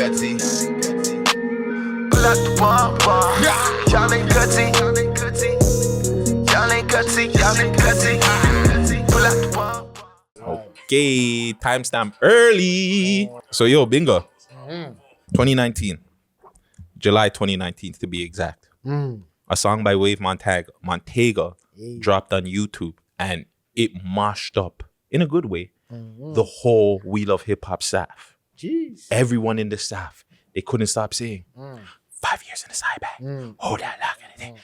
Guttzy. Pull out the bomb. Y'all ain't Guttzy. Y'all ain't Guttzy. Y'all ain't Guttzy. Pull out the bomb. Okay, timestamp early. So yo, Binga. 2019. July 2019 to be exact. A song by Wave Montega dropped on YouTube and it mashed up, in a good way, the whole We Love Hip Hop staff. Jeez. Everyone in the staff, they couldn't stop saying, 5 years in the side bag. Hold that lock anything.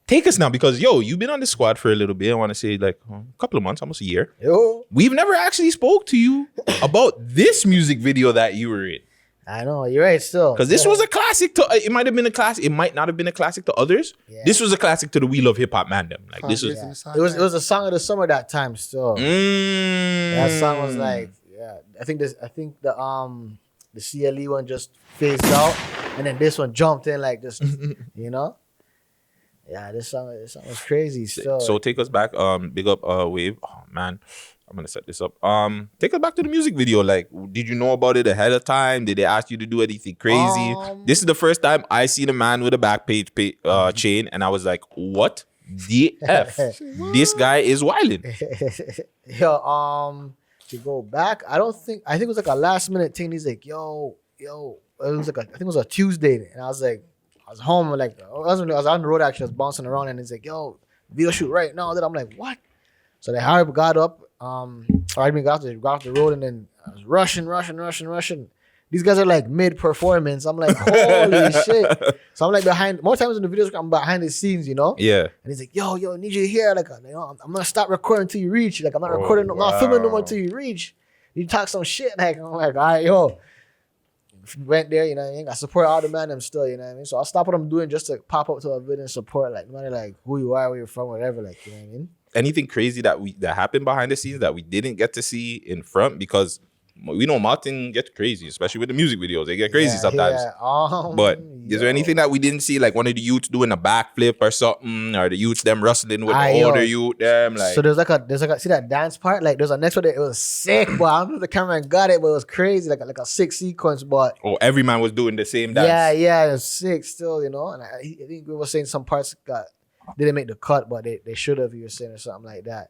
Take us now, because yo, you've been on the squad for a little bit. I want to say like a couple of months, almost a year. Yo. We've never actually spoke to you about this music video that you were in. I know, you're right still. Because this was a classic to, it might have been a classic, it might not have been a classic to others. Yeah. This was a classic to the We Love Hip Hop Mandem. Like this was, it was a song of the summer that time still. That song was like, I think the CLE one just phased out, and then this one jumped in like this, you know. Yeah, this song was crazy still. So take us back, big up Wave. Oh man, I'm gonna set this up. Take us back to the music video. Like, did you know about it ahead of time? Did they ask you to do anything crazy? This is the first time I seen a man with a back page chain, and I was like, what the F? This guy is wilding. Yo, to go back, I think it was like a last minute thing. He's like, yo, it was like I think it was a Tuesday, and I was like, I was home, like I was on the road actually, I was bouncing around, and he's like, yo, video shoot right now. Then I'm like, what? So they got up, got off the road, and then I was rushing. These guys are like mid-performance. I'm like, holy shit. So I'm like more times in the videos, I'm behind the scenes, you know? Yeah. And he's like, yo, I need you here. Like, you know, I'm gonna stop recording until you reach. Like, I'm not recording, I'm not filming no more until you reach. You talk some shit. Like, I'm like, all right, yo. Went there, you know what I mean? I support all the man them still, you know what I mean? So I'll stop what I'm doing just to pop up to a video and support, like, no matter like who you are, where you're from, whatever, like, you know what I mean? Anything crazy that happened behind the scenes that we didn't get to see in front? Because we know Martin gets crazy, especially with the music videos. They get crazy sometimes. Yeah. But is there anything that we didn't see, like one of the youths doing a backflip or something, or the youths them wrestling with the older youth them? Like, so there's like a see that dance part? Like there's a next one that it was sick, but I don't know if the cameraman got it, but it was crazy, like a sick sequence. But every man was doing the same dance. Yeah, it was sick still, you know. And I think we were saying some parts didn't make the cut, but they should have. You were saying or something like that.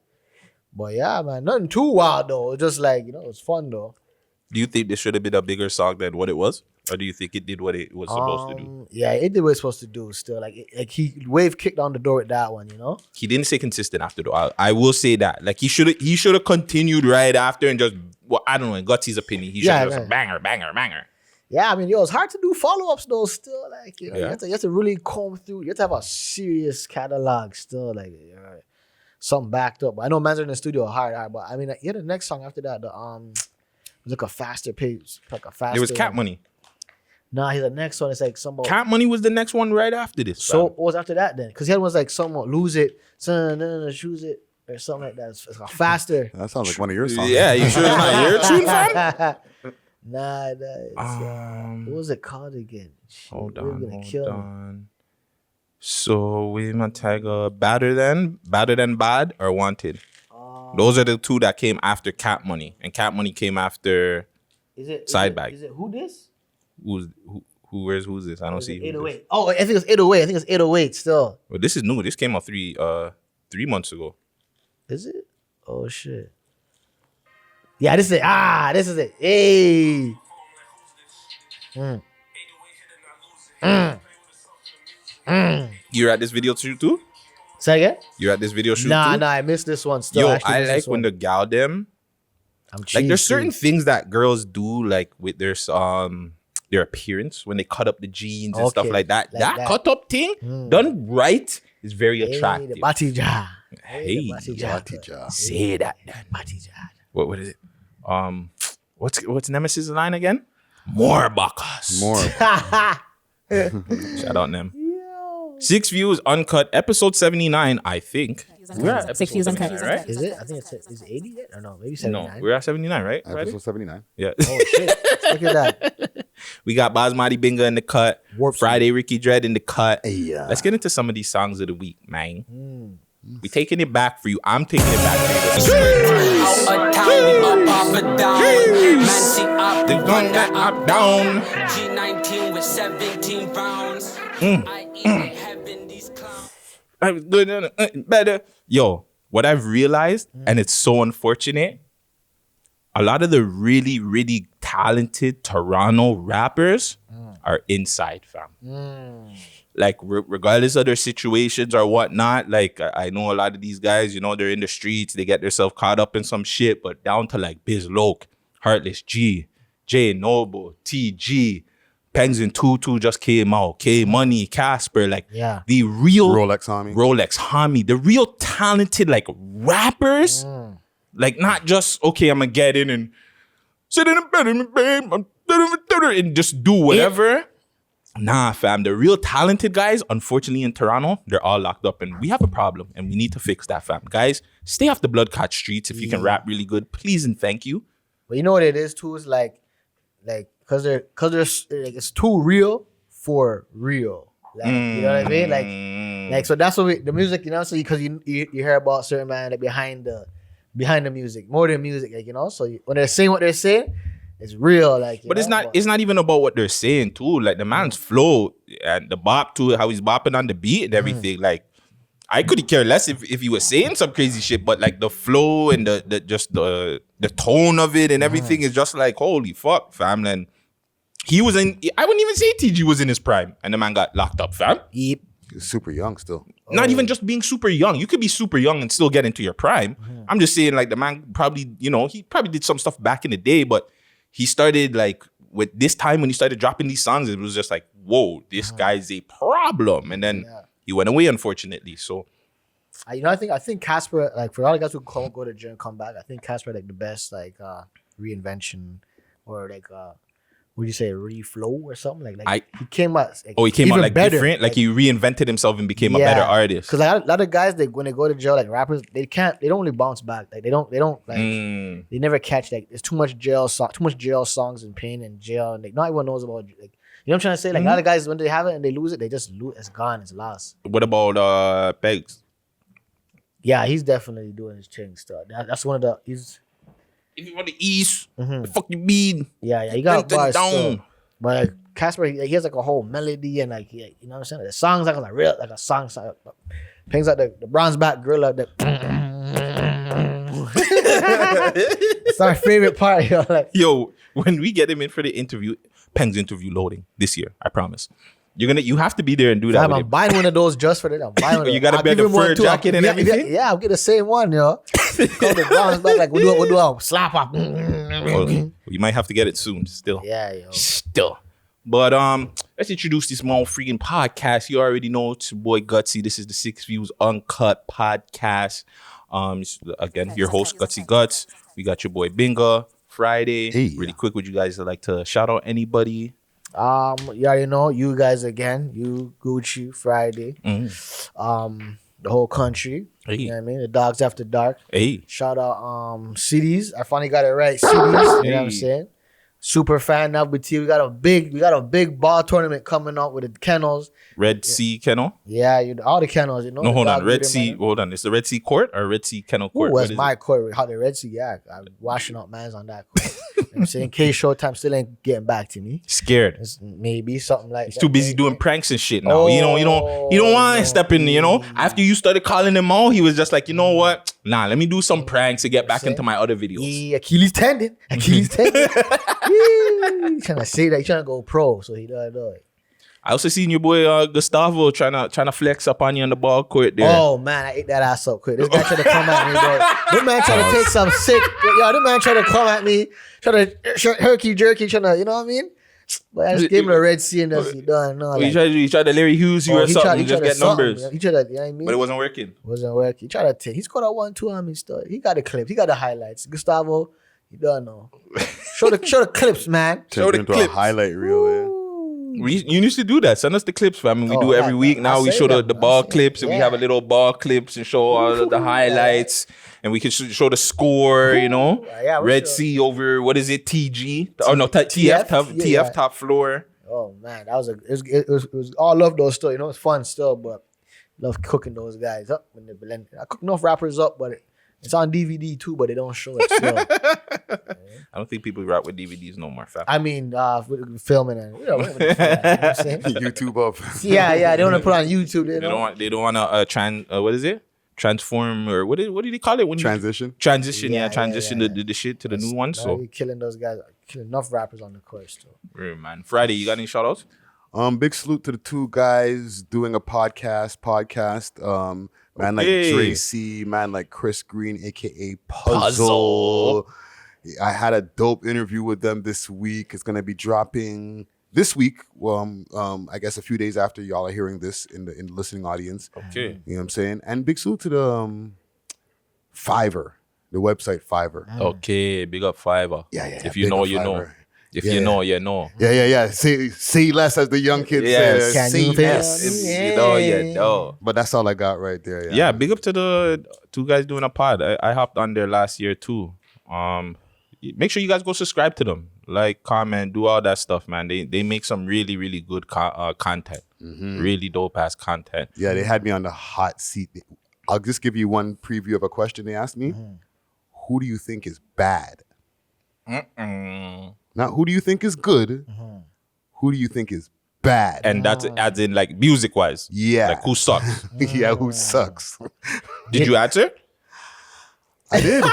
But yeah, man, nothing too wild though. It was just like, you know, it was fun though. Do you think this should have been a bigger song than what it was? Or do you think it did what it was supposed to do? Yeah, it did what it's supposed to do still. Like Wave kicked on the door with that one, you know? He didn't stay consistent after though. I will say that. Like he should have continued right after and just, well, I don't know, in Gutzy's opinion, he should have just banger. Yeah, I mean, yo, it's hard to do follow-ups though still. Like, you know, you have to really comb through. You have to have a serious catalog still. Like, something backed up. But I know man's in the studio hard. But I mean, the next song after that, it was like a faster pace. It was Cat Money. Nah, the next one is like some. Cat Money was the next one right after this. So what was after that then? Because he had was like somewhat Lose It, choose it, or something like that. It's like faster. That sounds like one of your songs. Yeah, you sure it's not your tune, fam? Nah, what was it called again? Hold on. So with my Tiger, Better Than Bad or Wanted. Those are the two that came after Cat Money, and Cat Money came after Side Bag. Is it Who This? Who's this? I don't see. 808. Oh, I think it's 808. I think it's 808 still. Well, this is new. This came out 3 months ago. Is it? Oh shit. Yeah, this is it. Hey. You're at this video shoot too? Say again? You're at this video shoot too? Nah, I missed this one still. Yo, I like when the gal them. Like there's certain things that girls do, like with their appearance when they cut up the jeans and stuff like that. That cut up thing done right is very attractive. The Batija. Hey, Batija. Say that. Batija. What is it? What's Nemesis' line again? More Bacchus. More. Shout out them. 6 views, Uncut, episode 79, I think. We're at 6 views, Uncut, right? Is it? I think it's 80 yet? Or no, maybe 79. No, we're at 79, right? Episode 79. Yeah. Oh, shit. Look at that. We got Basmati Binga in the cut. Friday, Ricky Dred in the cut. Yeah. Let's get into some of these songs of the week, man. We taking it back for you. I'm taking it back for you. They done that up down. G19 with 17 rounds. I eat in heaven, these clowns. I'm good, better. Yo, what I've realized, and it's so unfortunate, a lot of the really, really talented Toronto rappers are inside, fam. Like, regardless of their situations or whatnot, like, I know a lot of these guys, you know, they're in the streets, they get themselves caught up in some shit, but down to, like, Bizz Loke, Heartless G, J Noble, TG, Pengs and Tutu just came out, K Money, Casper, like, the real... Rolex Homie. The real talented, like, rappers, like, not just, okay, I'm gonna get in and sit in the bed and babe, and just do whatever. Nah, fam. The real talented guys, unfortunately in Toronto, they're all locked up, and we have a problem, and we need to fix that, fam. Guys, stay off the blood clot streets if you can rap really good. Please and thank you. But you know what it is too? It's like, cause it's too real for real. Like, you know what I mean? Like so that's what the music, you know. So because you hear about certain man like behind the music, more than music, like, you know. So when they're saying what they're saying, it's real, like. But it's not even about what they're saying too. Like the man's flow and the bop to it, how he's bopping on the beat and everything. Like I couldn't care less if he was saying some crazy shit, but like the flow and the tone of it and everything is just like, holy fuck, fam. And he was I wouldn't even say TG was in his prime, and the man got locked up, fam. Yep. He's super young still. Not even just being super young. You could be super young and still get into your prime. I'm just saying, like, the man probably, you know, he probably did some stuff back in the day, but he started, like, with this time when he started dropping these songs, it was just like, whoa, this guy's a problem. And then he went away, unfortunately. So, I think Casper, like, for all the guys who go to gym and come back, I think Casper, like, the best, like, reinvention or, like, what do you say, reflow or something? Like he came out. Like, he came out like better. different. Like he reinvented himself and became a better artist. Because like, a lot of guys, when they go to jail, like rappers, they don't really bounce back. Like they don't like they never catch, like, there's too much jail songs and pain in jail, and like not everyone knows about, like, you know what I'm trying to say. Like a lot of guys, when they have it and they lose it, they just lose. It's gone. It's lost. What about Pegs? Yeah, he's definitely doing his thing still. That's one of the If you want to east, the fuck you mean? Yeah, he got bars down. still. But like, Casper, he has like a whole melody and like, you know what I'm saying? The songs like a real, like a song. Things like the bronze back gorilla. It's our favorite part, yo. Like, yo, when we get him in for the interview, Peng's interview loading this year, I promise. You have to be there and do that. I'm buying one of those just for that. I'm buying one. You gotta wear the fur jacket and everything. Yeah, I'll get the same one, yo. Call the bronze back, like we'll do a slap up. You might have to get it soon. Still, yeah, yo. Still. But let's introduce this small freaking podcast. You already know it's your boy Guttzy. This is the 6 Views Uncut podcast. Again, your host Guttzy Guttz. We got your boy Binga Friday. Hey. Really quick, would you guys like to shout out anybody? You already know, you guys again, you Gucci Friday, the whole country. Hey. You know what I mean? The Dogs After Dark. Hey. Shout out cities. I finally got it right. Cities. You know what I'm saying? Super fan now, but we got a big ball tournament coming up with the kennels. Red Sea Kennel? Yeah, all the kennels, you know. No, hold on. Red Sea, hold on. It's the Red Sea Court or Red Sea Kennel Court? Ooh, that's my court. How the Red Sea, yeah. I'm washing up mans on that court. You know what I'm saying? In case Showtime still ain't getting back to me. Scared. It's maybe something like He's too busy doing pranks and shit now. You don't want to step in, you know. After you started calling him out, he was just like, you know what? Nah, let me do some pranks to get back into my other videos. Yeah, Achilles tendon. He's trying to say that he's trying to go pro, so he does it. I also seen your boy Gustavo trying to flex up on you on the ball court there. Oh man, I ate that ass up quick. This guy tried to come at me, bro. This man tried to take some sick. Yo, this man tried to come at me, try to herky jerky, trying to, you know what I mean? But I just gave him a Red Sea and that's he done. No, he tried to Larry Hughes you or something, just get numbers. He tried to, you know what I mean? But it wasn't working. He tried to take. He scored a 1-2 on me still. He got the clips. He got the highlights. Gustavo, you don't know. Show the clips, man. Show the clips. A highlight reel, man. You used to do that. Send us the clips, fam. We do every week. Now we show the ball clips, and we have a little ball clips and show all of the highlights, and we can show the score. You know, Red Sea over what is it? TG? Oh no, TF top floor. Oh man, that was it was all love those still. You know, it's fun still, but love cooking those guys up when they blend. I cook enough rappers up, but It's on DVD too, but they don't show it still. I don't think people rock with DVDs no more, fam. I mean, filming and whatever the fuck, you know what I'm saying? YouTube up. Yeah. They want to put it on YouTube. They don't want to what is it? Transform or what did they call it when Transition. Transition Yeah, the shit to the new one. So you're killing those guys, killing enough rappers on the course too. yeah, man. Friday, you got any shout outs? Big salute to the two guys doing a podcast. Man like Dre C, man like Chris Green, aka Puzzle. I had a dope interview with them this week. It's gonna be dropping this week. Well, I guess a few days after y'all are hearing this in the listening audience. Okay. You know what I'm saying? And big salute to the Fiverr, the website Fiverr. Okay, big up Fiverr. Yeah. If you know, you know. If you know, you know. Yeah. Say less, as the young kids say. Can Say you less. If you know, you know. But that's all I got right there. Yeah, big up to the two guys doing a pod. I hopped on there last year too. Make sure you guys go subscribe to them. Like, comment, do all that stuff, man. They make some really, really good content. Really dope ass content. Yeah, they had me on the hot seat. I'll just give you one preview of a question they asked me. Who do you think is bad? Not who do you think is good. Who do you think is bad? And that's as in like music wise. Yeah. Like who sucks? Yeah, who sucks? Did you answer? I did.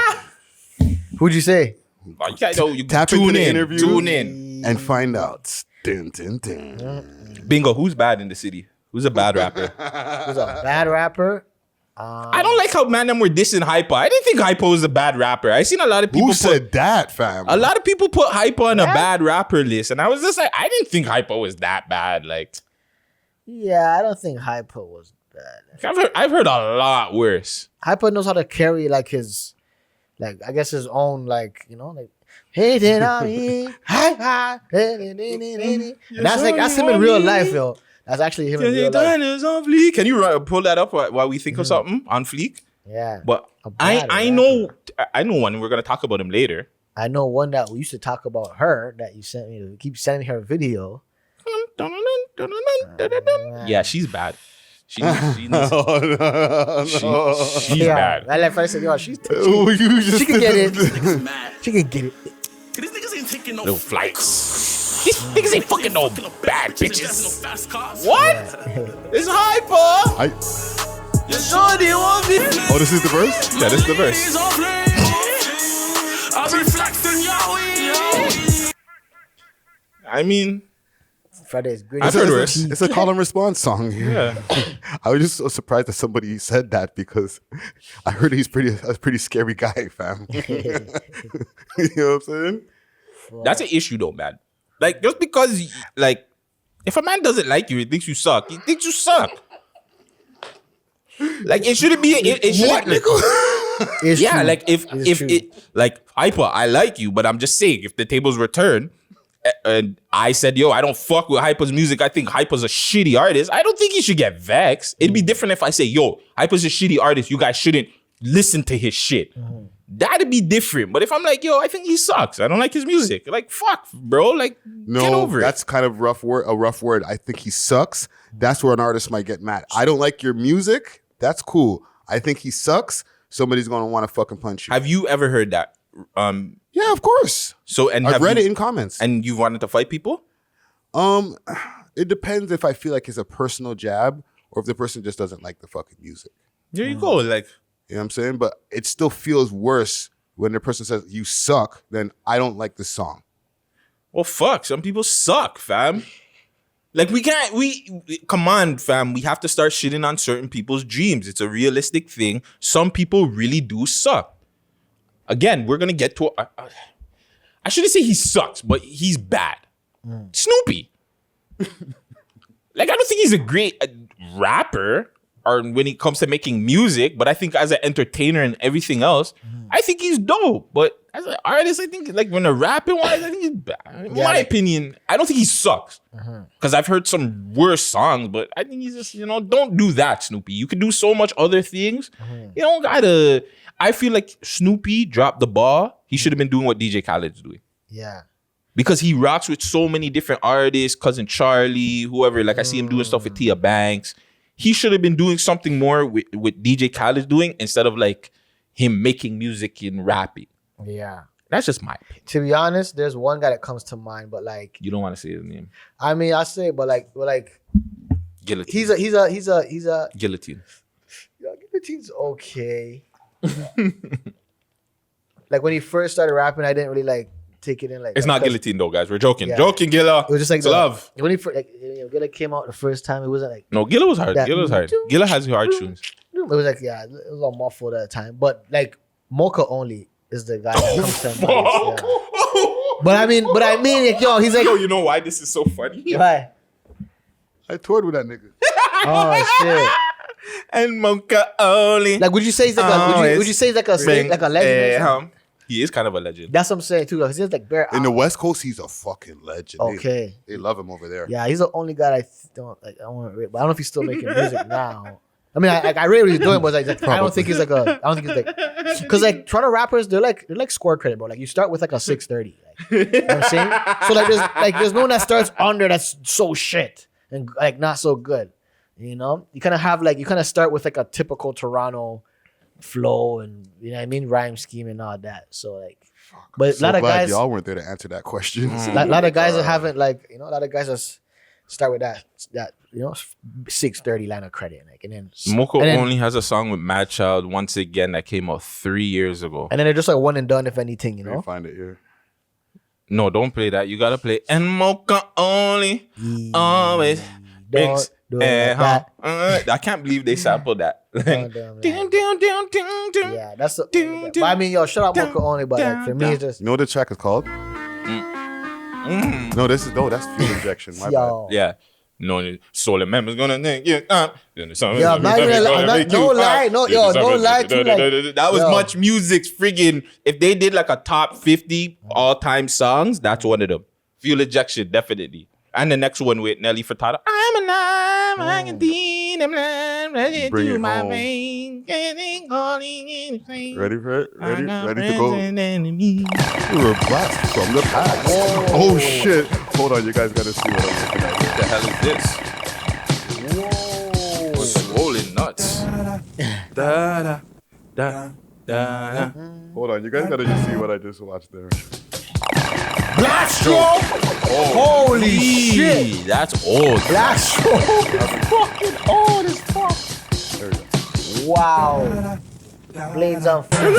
Who'd you say? You Tap tune into the in. interview. Tune in. And find out. Dun, dun, dun. Bingo, who's bad in the city? Who's a bad rapper? Who's a bad rapper? I don't like how them were dissing Hyper. I didn't think Hyper was a bad rapper. I seen a lot of people Who said that, fam? a lot of people put Hyper on a bad rapper list, and I was just like, I didn't think Hyper was that bad. Like, Yeah, I don't think Hyper was bad. I've heard a lot worse. Hyper knows how to carry like his, like I guess his own, like, you know, like hey then on me, hi. And that's him in real life, yo. That's actually him in real life. Can you pull that up while we think of something on fleek? Yeah. But I know one. We're gonna talk about him later. I know one that we used to talk about her that you sent me. You keep sending her a video. Yeah, she's bad. She's No. bad. I like I said, yo, she She can get it. Mad. She can get it. These niggas ain't taking no Little flights. These niggas ain't fucking no bad no bitches. fast cars. What? It's Hyper. Oh, this is the verse? Yeah, this is the verse. I'll be flexing, yo. I mean, Friday's great. I've heard worse. It's a call and response song. Yeah. I was just so surprised that somebody said that because I heard he's a pretty scary guy, fam. You know what I'm saying? That's an issue though, man. Like, just because, like, if a man doesn't like you, he thinks you suck. He thinks you suck. Like, it shouldn't be. It shouldn't. It's Yeah, true. like if true. it like Hyper, I like you, but I'm just saying if the tables were turned and I said, yo, I don't fuck with Hyper's music, I think Hyper's a shitty artist, I don't think he should get vexed. It'd be different if I say, yo, Hyper's a shitty artist, you guys shouldn't listen to his shit. That'd be different. But if I'm like, yo, I think he sucks, I don't like his music, like, fuck, bro, like, get over that's kind of a rough word. I think he sucks. That's where an artist might get mad. I don't like your music. That's cool. I think he sucks. Somebody's gonna want to fucking punch you. Have you ever heard that? Yeah, of course. So and I've have read you- it in comments. And you wanted to fight people? It depends if I feel like it's a personal jab or if the person just doesn't like the fucking music. There you go. Like, You know what I'm saying? But it still feels worse when the person says you suck than I don't like the song. well, fuck. Some people suck, fam. Like, we come on, fam. We have to start shitting on certain people's dreams. It's a realistic thing. Some people really do suck. Again, we're gonna get to. I shouldn't say he sucks, but he's bad. Snoopy. Like, I don't think he's a great rapper or when it comes to making music, but I think as an entertainer and everything else, I think he's dope. But as an artist, I think, like, when they're rapping wise, I think he's bad. In my opinion, I don't think he sucks. Because I've heard some worse songs, but I think he's just, don't do that, Snoopy. You can do so much other things. You don't gotta. I feel like Snoopy dropped the ball. He should have been doing what DJ Khaled's doing. Yeah. Because he rocks with so many different artists, Cousin Charlie, whoever. Like, I see him doing stuff with Tia Banks. He should have been doing something more with DJ Khaled's doing instead of, like, him making music and rapping. Yeah. That's just my opinion. To be honest, there's one guy that comes to mind, but like You don't want to say his name. I mean, I say, but like Guillotine. he's a Guillotine. yeah, Guillotine's okay. Like when he first started rapping, I didn't really like take it in. Like It's not because Guillotine though, guys. We're joking. Yeah. Joking, Gilla. It was just like It's love. when he first, like Gilla came out the first time. It wasn't like No, Gilla was hard. That- Gilla was hard. Gilla has hard tunes. it was like it was all muffled at the time. But like Mocha Only is the guy that comes to mind. Yeah. But I mean, like yo, he's like Yo, you know why this is so funny? why? I toured with that nigga. Oh shit! And Mocha Only. Like, would you say he's like a? Would you say he's like a Bing, like a legend? or something? He is kind of a legend. That's what I'm saying too. Because he's like bare. In the West Coast, he's a fucking legend. Okay. They love him over there. Yeah, he's the only guy I don't like. I want to, but I don't know if he's still making music now. I mean, I really what he's doing, but like, I don't think he's like a. I don't think he's like, because like Toronto rappers, they're like score credit, bro. Like you start with like a 630. Like, you know what I'm saying? So like there's no one that starts under that's so shit and like not so good. You know, you kind of start with like a typical Toronto flow and you know what I mean, rhyme scheme and all that. So like, but So a lot of glad guys, y'all weren't there to answer that question. a lot of guys that haven't like you know, a lot of guys just start with that you know 630 line of credit like and then Mocha and then- only has a song with Mad Child once again that came out 3 years ago. and then they're just like one and done if anything, you Let me know. find it here. No, don't play that. You gotta play and Mocha only always makes do it like that. I can't believe they sampled that. Damn, yeah, that's the. But I mean, yo, shout out Mocha Only, but like, for me, it's just You know what the track is called? No, that's fuel injection. My yo. Yeah. No, Soul Members gonna think you up. Yeah, I'm not even no lie, no yo, no lie to like. That was yo. Much Music's friggin'. If they did like a top 50 all-time songs, that's one of them. Fuel Injection, definitely. And the next one with Nelly Furtado. I'm alive, I can see them ready Bring to it my home. veins. Ready for it? Ready to go? Enemy. You're a blast from the past. Oh shit! Hold on, you guys gotta see what I'm looking at. What the hell is this? Swollen nuts. Da da da da. Hold on, you guys gotta just see what I just watched there. Black Stroke. Holy shit. That's old. Black Stroke is fucking old as fuck. There we go. Wow. Blades on fire.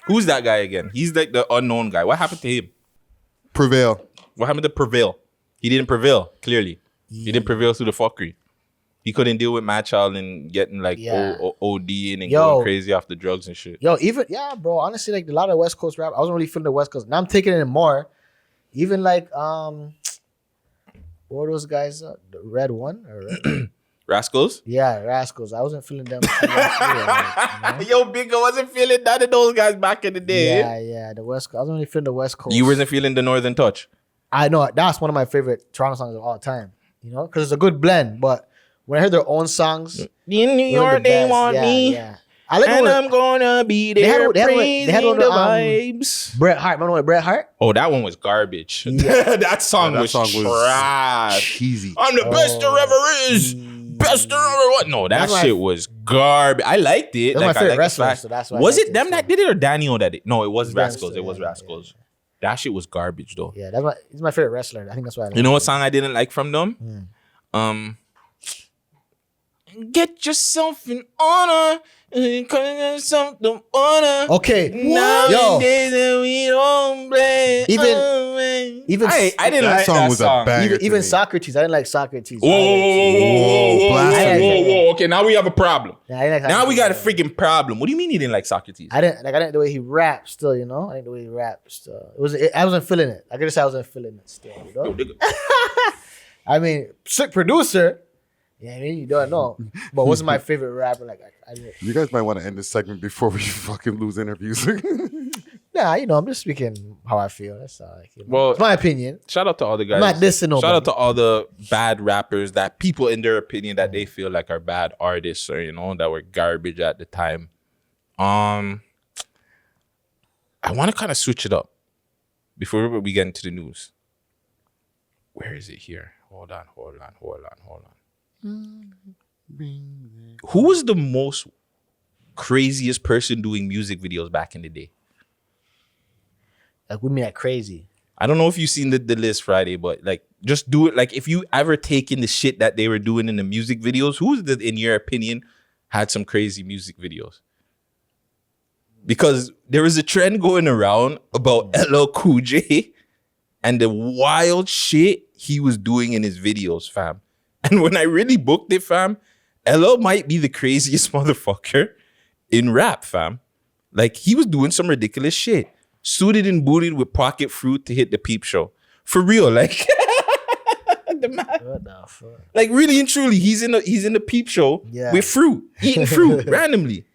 Who's that guy again? He's like the unknown guy. What happened to him? Prevail. What happened to Prevail? He didn't prevail, clearly. He didn't prevail through the fuckery. He couldn't deal with Mad Child and getting like Yeah. ODing and Yo. going crazy off the drugs and shit. Yo, even bro. Honestly, like a lot of West Coast rap, I wasn't really feeling the West Coast. Now I'm taking it in more. Even like what were those guys? The Red One or Red? Rascals? Yeah, Rascals. I wasn't feeling them. Too much either, like, you know? Yo, Binga wasn't feeling none of those guys back in the day. Yeah, the West Coast. I wasn't really feeling the West Coast. You wasn't feeling the Northern Touch. I know that's one of my favorite Toronto songs of all time. You know, because it's a good blend. But when I heard their own songs, In New one of York, the they best. want me. Yeah. I like And when I'm gonna be They had there one- they had one- praising they had one, the um, vibes. Bret Hart. Remember when Bret Hart? Oh, that one was garbage. Yeah. that song, Yeah, that was, song was trash. cheesy. I'm the best there ever is. Best there ever what? No, that That's my- shit was garbage. I liked it. That's my I favorite liked the wrestler, fact- so that's why I Was liked it it, them so. that did it or Daniel that did? No, it was It was them Rascals. still, It was yeah, Rascals. That shit was garbage though. Yeah, he's my favorite wrestler. I think that's why. I like You know what him. song I didn't like from them? Get yourself in honor. Something honor. Okay, Nowadays we don't play. Even I didn't That like song that was a song. banger. even to me. Socrates. I didn't like Socrates. Whoa. blasphemy. Okay, now we have a problem. Yeah, I didn't like Now we got a Socrates. freaking problem. What do you mean you didn't like Socrates? I didn't like the way he rapped. Still, you know, I didn't the way he rapped. Still, I wasn't feeling it. I could just say I wasn't feeling it. Still, you know. Yo, nigga. I mean, sick producer. Yeah, I mean, you don't know. But what's my favorite rapper? Like, I didn't. You guys might want to end this segment before we fucking lose interviews. Nah, you know, I'm just speaking how I feel. That's all. Like, you know. Well, It's my opinion. Shout out to all the guys. I'm not dissing nobody. Shout out to all the bad rappers that people in their opinion that they feel like are bad artists or that were garbage at the time. I want to kind of switch it up before we get into the news. Where is it here? Hold on. Who was the most craziest person doing music videos back in the day? Like, we mean like crazy. I don't know if you've seen the list Friday, but like just do it. Like if you ever taken the shit that they were doing in the music videos, who's the, in your opinion, had some crazy music videos? Because there was a trend going around about LL Cool J and the wild shit he was doing in his videos, fam. And when I really booked it, fam, LL might be the craziest motherfucker in rap, fam. Like he was doing some ridiculous shit. Suited and booted with pocket fruit to hit the peep show. For real, like the man. What the fuck? Like really and truly, he's in the peep show with fruit, eating fruit randomly.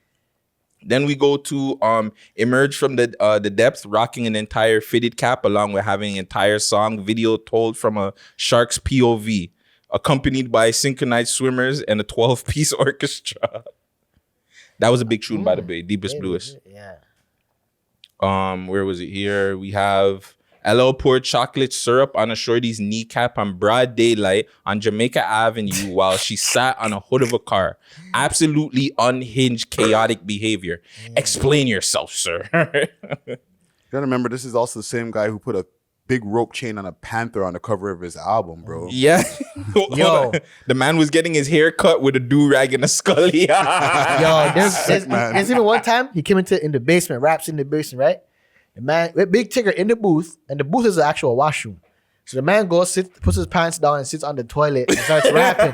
Then we go to emerge from the depths, rocking an entire fitted cap, along with having an entire song video told from a shark's POV, accompanied by synchronized swimmers and a 12-piece orchestra. That was a big tune, by the way, Deepest Bluest. Yeah. Where was it here? We have LL poured chocolate syrup on a shorty's kneecap on broad daylight on Jamaica Avenue while she sat on a hood of a car. Absolutely unhinged, chaotic behavior. Explain yourself, sir. You gotta remember, this is also the same guy who put a big rope chain on a panther on the cover of his album, bro. Yeah. Yo. The man was getting his hair cut with a do-rag and a scully. Yo, there's even one time he came in the basement, raps in the basement, right? The man with Big Tigger in the booth, and the booth is the actual washroom. So the man puts his pants down and sits on the toilet and starts rapping.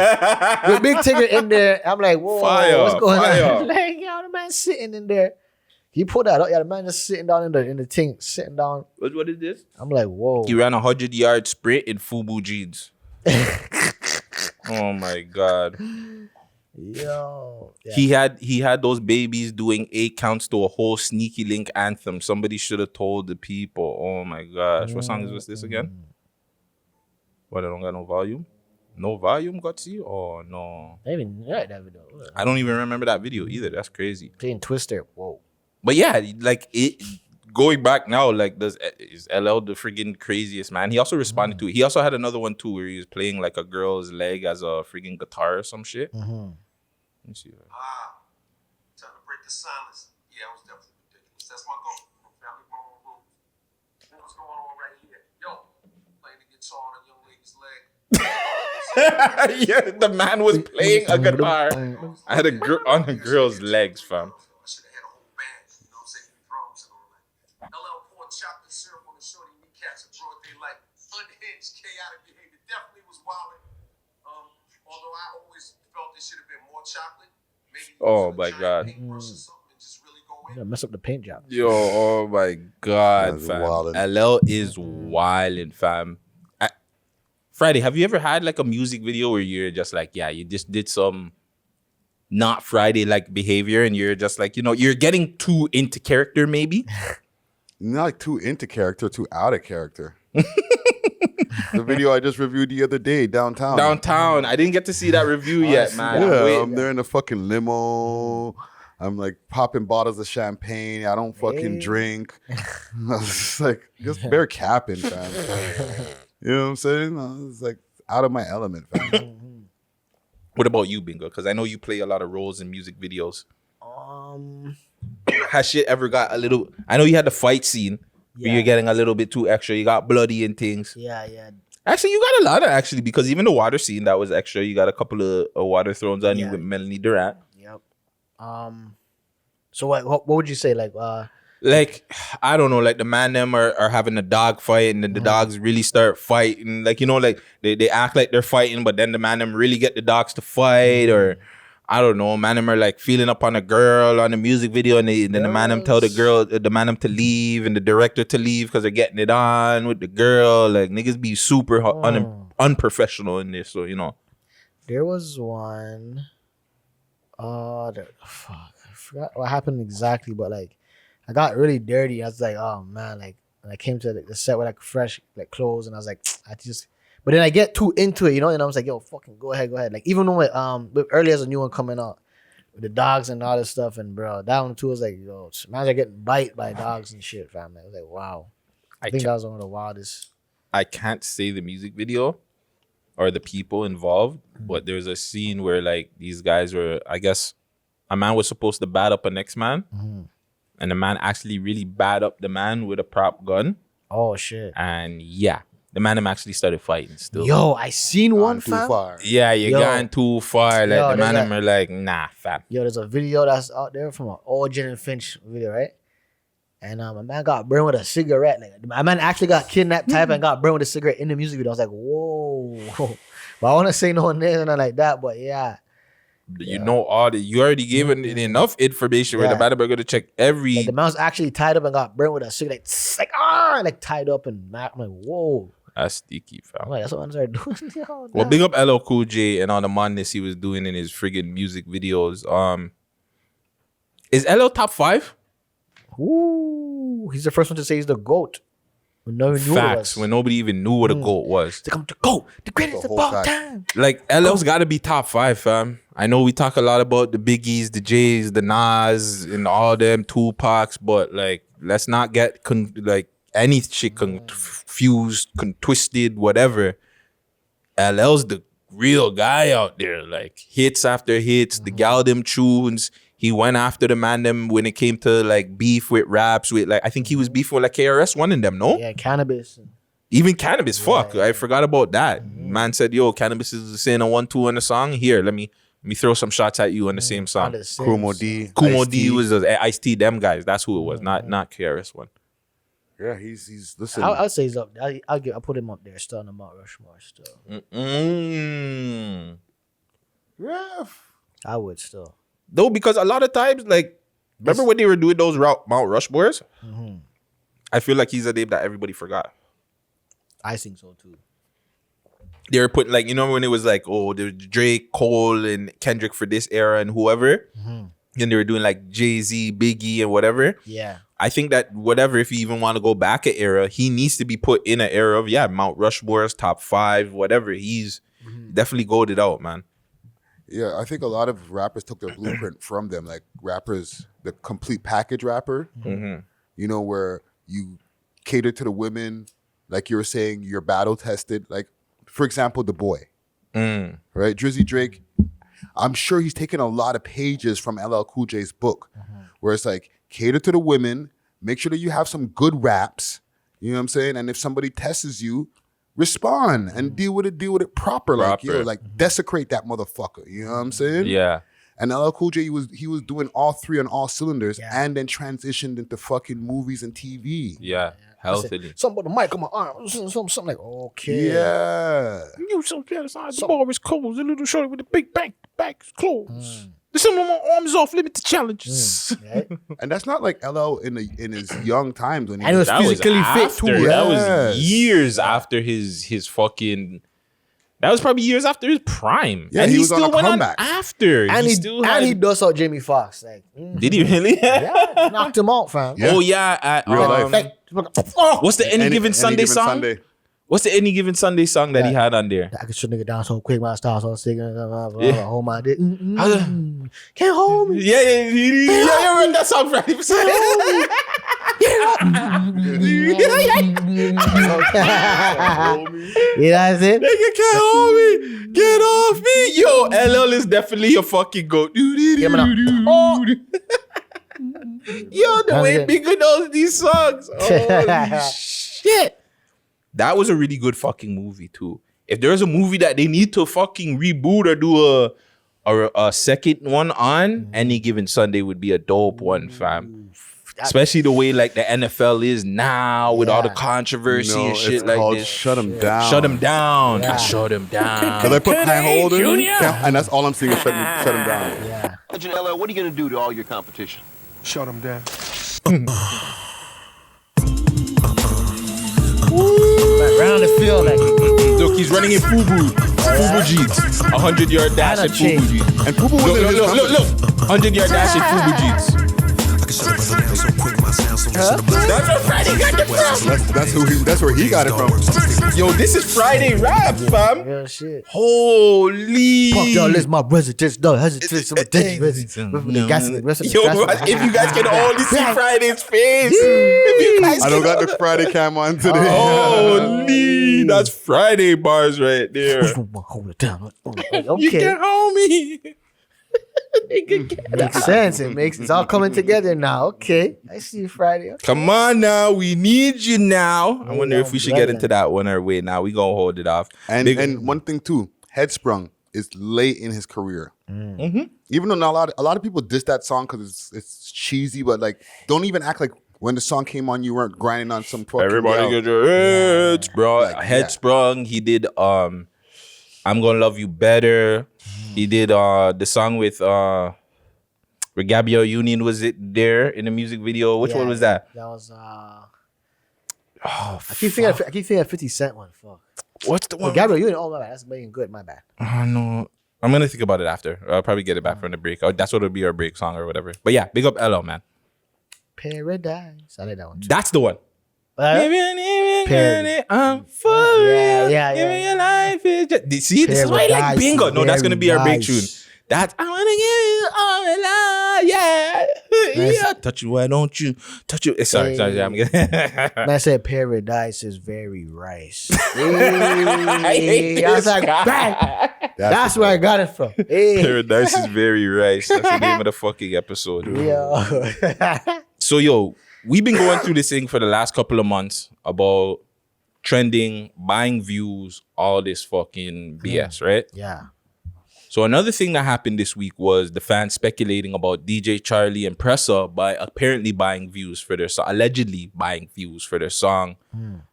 With Big Tigger in there, I'm like, whoa, what's going on? Like, yo, the man sitting in there. He pulled that up. Yeah, the man just sitting down in the thing, sitting down. What is this? I'm like, whoa. He ran a 100-yard sprint in FUBU jeans. Oh my God. Yo. Yeah. He had those babies doing 8 counts to a whole Sneaky Link anthem. Somebody should have told the people. Oh my gosh. What song is this again? What, I don't got no volume? No volume, Guttzy? Oh no. I didn't even write that video. I don't even remember that video either. That's crazy. Playing Twister. Whoa. But yeah, like it going back now, like is LL the friggin' craziest man? He also responded to it. He also had another one too where he was playing like a girl's leg as a friggin' guitar or some shit. Let me see. Time to break the silence. Yeah, it was definitely ridiculous. That's my goal. Family bone rules. What's going on right here? Yo, playing the guitar on a young lady's leg. Yeah, the man was playing a guitar. I had a girl on a girl's legs, fam. I should have had a whole band, you know what I'm saying, with drums and all that. LL poured chocolate syrup on the shorty kneecaps and broad daylight. Unhinged, chaotic behavior. Definitely was wild. Although I always felt there should have been more chocolate. Maybe Oh my God. paintbrush or something and just really go in. Yeah, mess up the paint job. Yo, oh my God, That's fam. wildin'. LL is wildin', fam. Friday, have you ever had like a music video where you're just like, yeah, you just did some not Friday-like behavior and you're just like, you know, you're getting too into character maybe? Not like too into character, too out of character. The video I just reviewed the other day, downtown. Downtown. I didn't get to see that review yet, man. Yeah, Wait. I'm there in the fucking limo. I'm like popping bottles of champagne. I don't fucking drink. I was just like, just bare capping, fam. You know what I'm saying? I was like out of my element, fam. What about you, Binga? Because I know you play a lot of roles in music videos. Has shit ever got a little... I know you had the fight scene where you're getting a little bit too extra. You got bloody and things. Yeah. Actually, you got a lot of actually, because even the water scene, that was extra. You got a couple of water thrones on you with Melanie Durant. Yep. So what would you say? Like, I don't know, like the man them are having a dog fight and then the dogs really start fighting. Like, you know, like they act like they're fighting, but then the man them really get the dogs to fight, or I don't know, man them are like feeling up on a girl on the music video, and then the man them tell the man them to leave and the director to leave because they're getting it on with the girl. Like, niggas be super unprofessional in this, so you know. There was one. Fuck, I forgot what happened exactly, but like I got really dirty. I was like, oh man, like when I came to the set with like fresh like clothes, and I was like, but then I get too into it, you know, and I was like, yo, fucking go ahead. Like even when with early as a new one coming out with the dogs and all this stuff, and bro, that one too was like, yo, imagine getting bite by dogs and shit, fam. I was like, wow. I think that was one of the wildest. I can't say the music video, or the people involved, but there's a scene where like these guys were, I guess, a man was supposed to bat up a next man, and the man actually really bat up the man with a prop gun, Oh shit. and yeah, the man them actually started fighting still. Yo, I seen one Too fam. far. Yeah, you Yo. gone too far. Like Yo, the man they them are like, nah, fam. Yo, there's a video that's out there from an old Jen and Finch video, right? And a man got burned with a cigarette. Like, a man actually got kidnapped type and got burned with a cigarette in the music video. I was like, whoa. But I want to say no names and nothing like that. But yeah, You know all the. You already gave it enough information where the man are going to check every. like the man was actually tied up and got burned with a cigarette. Like tied up and I'm like, whoa. That's sticky, fam. I'm like, that's what I started doing. Yo, Well, damn. big up LL Cool J and all the madness he was doing in his friggin' music videos. Is LL top 5? Ooh, he's the first one to say he's the GOAT. When no one knew Facts. it was. When nobody even knew what a GOAT was. Like, I'm the GOAT, the greatest The of whole all fact. time. Like LL's got to be top 5, fam. I know we talk a lot about the Biggies, the J's, the Nas, and all them Tupacs, but like let's not get like any shit confused, twisted, whatever. LL's the real guy out there. Like hits after hits, the gal them tunes. He went after the man them when it came to like beef with raps with like I think he was beefing with like KRS-One in them, no? Yeah, cannabis. Even Cannabis, fuck. yeah. I forgot about that. Man said, yo, Cannabis is saying a 1-2 on the song. Here, let me throw some shots at you on the same song. On the same Kumo song. D. Kumo Ice-T. D was Ice-T, them guys. That's who it was, not KRS-One. Yeah, he's listen. I'll say he's up. I'll put him up there, still on the Mount Rushmore. Still, yeah. I would still. Though, because a lot of times, like, remember when they were doing those Mount Rushmores? I feel like he's a name that everybody forgot. I think so too. They were putting, like, you know when it was like, oh, there's Drake, Cole, and Kendrick for this era and whoever? Then they were doing like Jay-Z, Biggie, and whatever. Yeah. I think that whatever, if you even want to go back an era, he needs to be put in an era of, Mount Rushmore's top 5, whatever. He's definitely goated out, man. Yeah, I think a lot of rappers took their blueprint from them. Like rappers, the complete package rapper, you know, where you cater to the women, like you were saying, you're battle tested. Like, for example, The Boy, right? Drizzy Drake, I'm sure he's taken a lot of pages from LL Cool J's book, where it's like, cater to the women, make sure that you have some good raps, you know what I'm saying? And if somebody tests you, respond and deal with it proper. Like, yo, like desecrate that motherfucker. You know what I'm saying? Yeah. And LL Cool J, he was doing all 3 on all cylinders and then transitioned into fucking movies and TV. Yeah. Healthily. Something with the mic on my arm. Something like, okay. Yeah. You so jealous. The bar is closed. The little shorty with the big back is closed. The some of my arms off, limited challenges. Right? And that's not like LL in his young times when he And it was That was physically fit after. too. That Yes. was years after his fucking. That was probably years after his prime. Yeah, and he he was on still a went on comeback. after. And he still had, he does out Jamie Foxx. Like, did he really? yeah, knocked him out, fam. Yeah. Oh yeah. At, Real life. what's the Any Given Sunday song? Sunday. What's the Any Given Sunday song that he had on there? I could shoot nigga down so quick, my style so sick. Yeah. Hold my dick. Can't hold me. Yeah, I heard that song for 90%. You know what I'm saying? Nigga can't hold me. Get off me. Yo, LL is definitely a fucking goat. Give me Yo, the way Okay. Binga knows these songs. Holy shit. That was a really good fucking movie too. If there's a movie that they need to fucking reboot or do a second one on, Any Given Sunday would be a dope one, fam. Especially the way like the NFL is now with all the controversy and shit it's like called this. Shut Him Down. Shut him down. I shut him down. Because I put Pine Holder, and that's all I'm seeing is shut him down. Yeah. Legend LL, what are you going to do to all your competition? Shut him down. Round the field, like, Look, he's running in FUBU. FUBU jeans. 100-yard dash in Kinda FUBU jeans. And Poopa was in his company. Look. 100-yard dash in FUBU jeans. That's where Friday got it from. That's where he got it from. Yo, this is Friday rap, fam. Real shit. Holy. Fuck y'all, this my residence. No, hesitate. Some residence. Yo, if you guys can only see Friday's face. If you guys I don't got the Friday cam on today. Holy. That's Friday bars right there. Hold it down. You Okay. can hold me. Makes sense. It's all coming together now. Okay. I see you Friday. Okay. Come on now, we need you now. I wonder if we should get bloodline. into that one or wait. Now we gonna hold it off. And one thing too, Headsprung is late in his career. Even though not a lot of people diss that song because it's cheesy, but like don't even act like when the song came on you weren't grinding on some fucking Everybody yell. get your heads, bro. Like, Headsprung. He did I'm Gonna Love You Better. He did the song with where Gabrielle Union was it there in the music video. Which one was that? That was Oh, I keep thinking of 50 Cent one. Fuck. what's the Oh, one? Gabriel, you know, oh my bad. That's being good. My bad. Oh, no. I'm gonna think about it after. I'll probably get it back from the break. Oh, that's what'll be our break song or whatever. But yeah, big up LL, man. Paradise. I like that one. Too. That's the one. Paradise. I'm for Yeah, real. yeah, Give yeah. me your life. See, this is why I like Paradise, Bingo. No, that's gonna be our break paradise. tune. That I wanna give you all my love, yeah. Nice. Yeah. Touch you, why don't you? Touch you. Sorry. I'm Man, I said paradise is very rice. I hate I was this like, guy. bang. That's where I got it from. Hey. Paradise is very rice. That's the name of the fucking episode. Yo. So, yo, we've been going through this thing for the last couple of months about trending, buying views, all this fucking BS, right? Yeah. So another thing that happened this week was the fans speculating about DJ Charlie and Pressa by apparently buying views for their song, allegedly buying views for their song,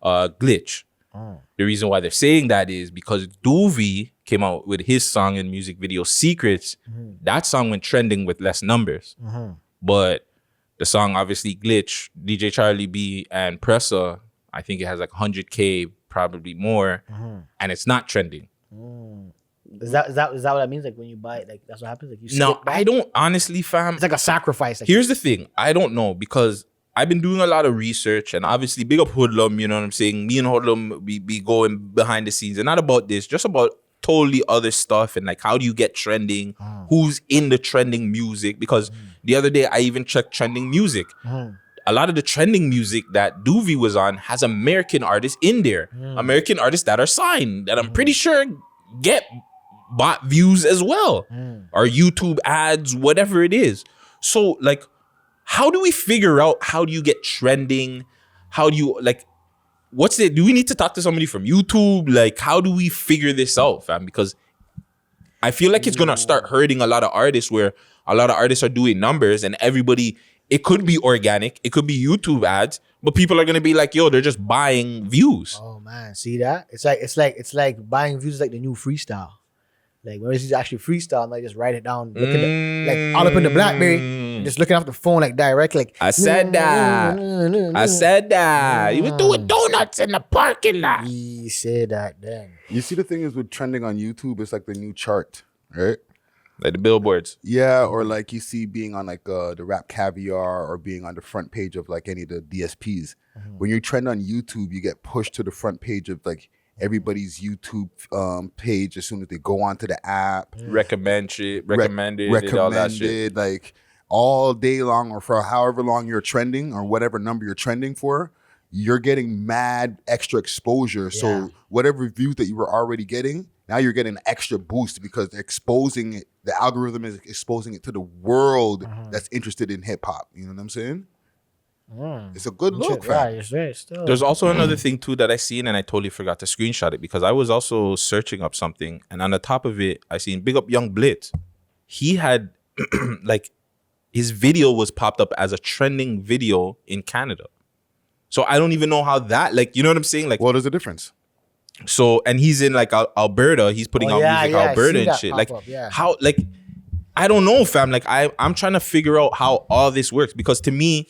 Glitch. The reason why they're saying that is because Doovie came out with his song and music video, Secrets. That song went trending with less numbers. But the song, obviously, Glitch, DJ Charlie B and Pressa, I think it has like 100K, probably more, and it's not trending. Is that what that means? Like when you buy it, like that's what happens? Like you No, skip back? I don't honestly, fam. It's like a sacrifice. Like, Here's the thing. I don't know because I've been doing a lot of research and obviously big up Hoodlum, you know what I'm saying? Me and Hoodlum, we going behind the scenes and not about this, just about totally other stuff and like how do you get trending? Who's in the trending music? Because the other day I even checked trending music. A lot of the trending music that Doovie was on has American artists in there. American artists that are signed that I'm pretty sure get bought views as well. Or YouTube ads, whatever it is. So like, how do we figure out how do you get trending? How do you like, what's it? Do we need to talk to somebody from YouTube? Like, how do we figure this out, fam? Because I feel like it's gonna start hurting a lot of artists where a lot of artists are doing numbers and everybody, it could be organic, it could be YouTube ads, but people are gonna be like, yo, they're just buying views. oh man, see that? It's like buying views is like the new freestyle. Like when it's actually freestyle, and like just write it down, like all up in the BlackBerry, and just looking off the phone like direct. Like I said that. I said that. You were doing donuts in the parking lot. He said that then. You see, the thing is with trending on YouTube, it's like the new chart, right? Like the billboards. Yeah, or like you see being on like the Rap Caviar or being on the front page of like any of the DSPs. When you trend on YouTube, you get pushed to the front page of like everybody's YouTube page as soon as they go onto the app. Recommended, and all that shit. Like all day long or for however long you're trending or whatever number you're trending for, you're getting mad extra exposure. Yeah. So whatever views that you were already getting, now you're getting an extra boost because they're exposing it. The algorithm is exposing it to the world that's interested in hip hop. You know what I'm saying? It's a good look, Yeah, fam. it's very still. There's also another thing too that I seen and I totally forgot to screenshot it because I was also searching up something and on the top of it I seen big up Young Blitz. He had like his video was popped up as a trending video in Canada. So I don't even know how that, like, you know what I'm saying? Like, What is the difference? so, and he's in like Alberta. He's putting out music I Alberta see and that shit. pop Like, up, yeah. how, like, I don't know, fam. Like, I'm trying to figure out how all this works because to me,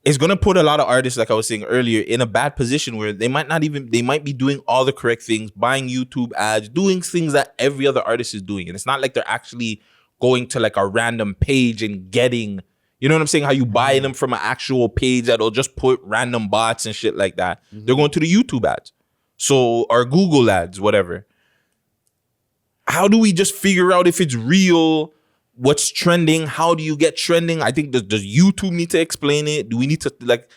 it's gonna put a lot of artists, like I was saying earlier, in a bad position where they might be doing all the correct things, buying YouTube ads, doing things that every other artist is doing. And it's not like they're actually going to like a random page and getting, You know what I'm saying? How you buy them from an actual page that'll just put random bots and shit like that. They're going to the YouTube ads. So, or Google ads, whatever. How do we just figure out if it's real? What's trending? How do you get trending? I think does YouTube need to explain it? Do we need to like,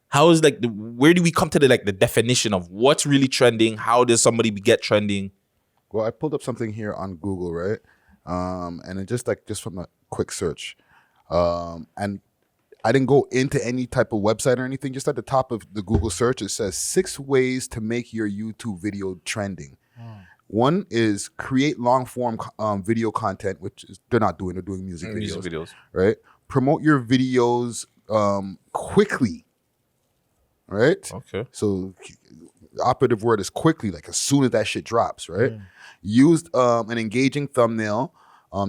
how is like, where do we come to the definition of what's really trending? How does somebody get trending? Well, I pulled up something here on Google, right? And it just from a quick search. And I didn't go into any type of website or anything. Just at the top of the Google search, it says 6 ways to make your YouTube video trending. One is create long form video content, which is, they're doing music videos, right? Promote your videos quickly, right? Okay. So the operative word is quickly, like as soon as that shit drops, right? Use an engaging thumbnail.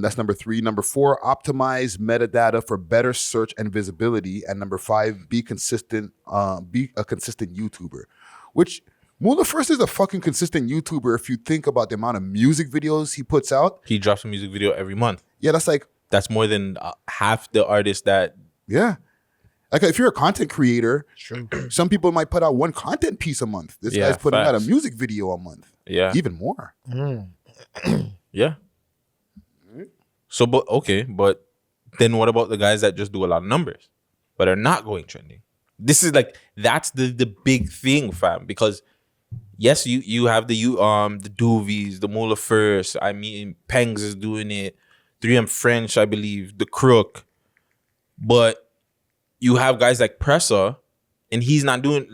That's number 3. Number 4, optimize metadata for better search and visibility. And number 5, be consistent. Be a consistent YouTuber, which Mula First is a fucking consistent YouTuber. If you think about the amount of music videos he puts out, He drops a music video every month. yeah, that's More than half the artists that. yeah. Like if you're a content creator, some people might put out one content piece a month. This guy's putting out a music video a month. Yeah. Even more. Yeah. So, but then what about the guys that just do a lot of numbers, but are not going trending? This is that's the big thing, fam. Because yes, you have the Doovies, the Mola First. I mean, Pengs is doing it. 3M French, I believe, the Crook. But you have guys like Pressa, and he's not doing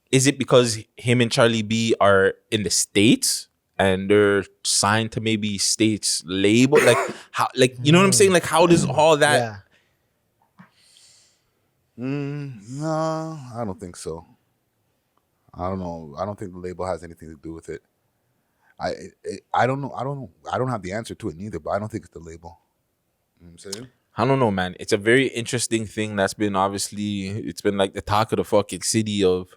Is it because him and Charlie B are in the States? And they're signed to maybe States label, how, you know what I'm saying? How does all that? No, I don't think so. I don't know. I don't think the label has anything to do with it. I don't know. I don't have the answer to it neither. But I don't think it's the label. You know what I'm saying? I don't know, man. It's a very interesting thing that's been it's been the talk of the fucking city of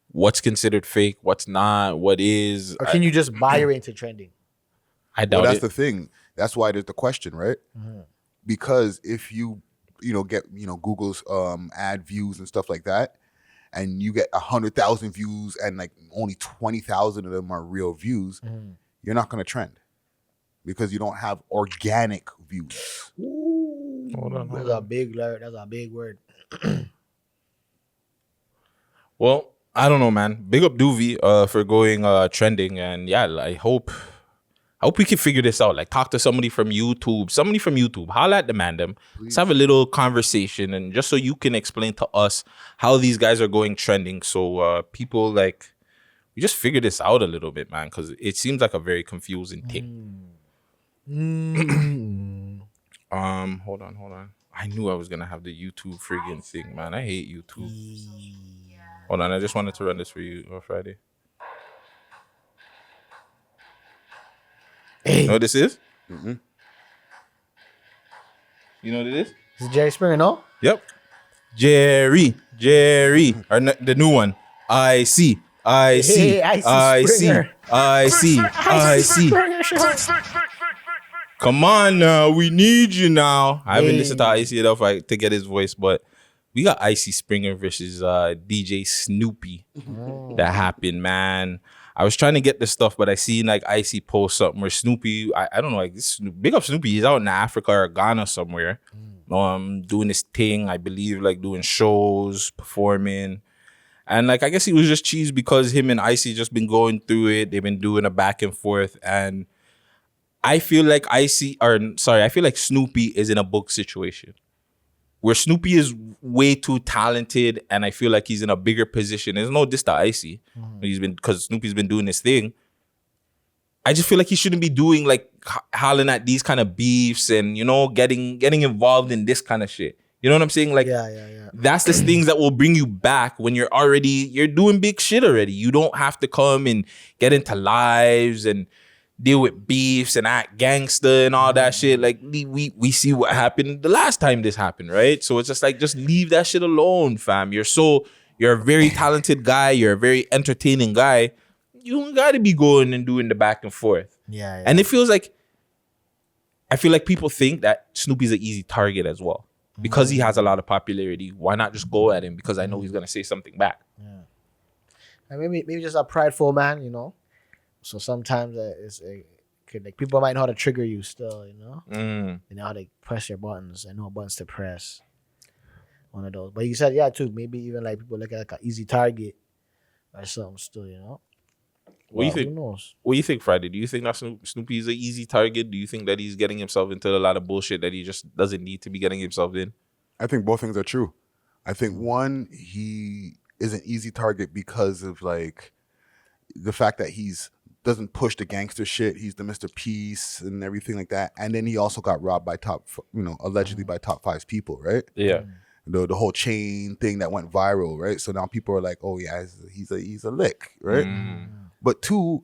what's considered fake, what's not, what is. Or can you just buy your way into trending? I doubt that's it. the thing. That's why there's the question, right? Because if you get Google's ad views and stuff like that, and you get 100,000 views and only 20,000 of them are real views, you're not gonna trend because you don't have organic views. Hold on. That's a big word. Well, I don't know, man. Big up Doovie for going trending, and yeah, I hope we can figure this out. Talk to somebody from YouTube. Holla at the man them. Let's have a little conversation, and just so you can explain to us how these guys are going trending, so people we just figure this out a little bit, man, because it seems like a very confusing thing. Hold on. I knew I was gonna have the YouTube friggin' thing, man. I hate YouTube. Hold on, I just wanted to run this for you on Friday. Hey. You know what this is? You know what it is? This is Jerry Springer, no? Yep. Jerry. Or the new one. I see. Hey, I see. Come on now, we need you now. I haven't listened to Icy enough to get his voice, but we got Icy Springer versus DJ Snoopy. That happened, man. I was trying to get this stuff, but I seen Icy post something where Snoopy, I don't know, this big up Snoopy. He's out in Africa or Ghana somewhere, doing this thing. I believe doing shows, performing, and I guess he was just cheesed because him and Icy just been going through it. They've been doing a back and forth, and I feel like Snoopy is in a book situation where Snoopy is way too talented, and I feel like he's in a bigger position. There's no diss to Icy. Because Snoopy's been doing this thing. I just feel like he shouldn't be doing hollering at these kind of beefs and getting involved in this kind of shit. You know what I'm saying? Yeah. That's the things that will bring you back when you're doing big shit already. You don't have to come and get into lives and deal with beefs and act gangster and all that shit. We see what happened the last time this happened, right? So it's just just leave that shit alone, fam. You're a very talented guy. You're a very entertaining guy. You don't got to be going and doing the back and forth. Yeah. And it feels I feel like people think that Snoopy's an easy target as well. because he has a lot of popularity. Why not just go at him? Because I know he's gonna say something back. And maybe just a prideful man, you know. So sometimes like people might know how to trigger you still, you know. They know how to press your buttons. They know what buttons to press. One of those. But you said too. Maybe even like people look at like an easy target or something still, you know. What do you think? Who knows? What do you think, Friday? Do you think that Snoopy's an easy target? Do you think that he's getting himself into a lot of bullshit that he just doesn't need to be getting himself in? I think both things are true. I think one, he is an easy target because of like the fact that he's doesn't push the gangster shit. He's the Mr. Peace and everything like that. And then he also got robbed by allegedly by top 5 people, right? Yeah. The whole chain thing that went viral, right? So now people are like, oh yeah, he's a lick, right? But two,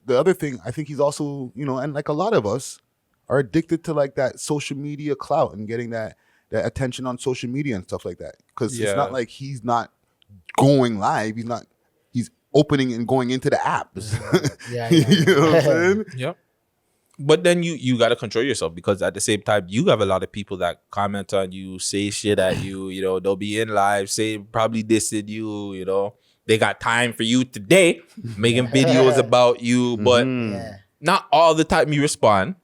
the other thing, I think he's also, and like a lot of us are addicted to like that social media clout and getting that attention on social media and stuff like that. Because it's not like he's not going live. He's opening and going into the apps. You know what I'm saying? Yep. But then you got to control yourself, because at the same time, you have a lot of people that comment on you, say shit at you, they'll be in live, probably dissing you, They got time for you today, making videos about you, but not all the time you respond.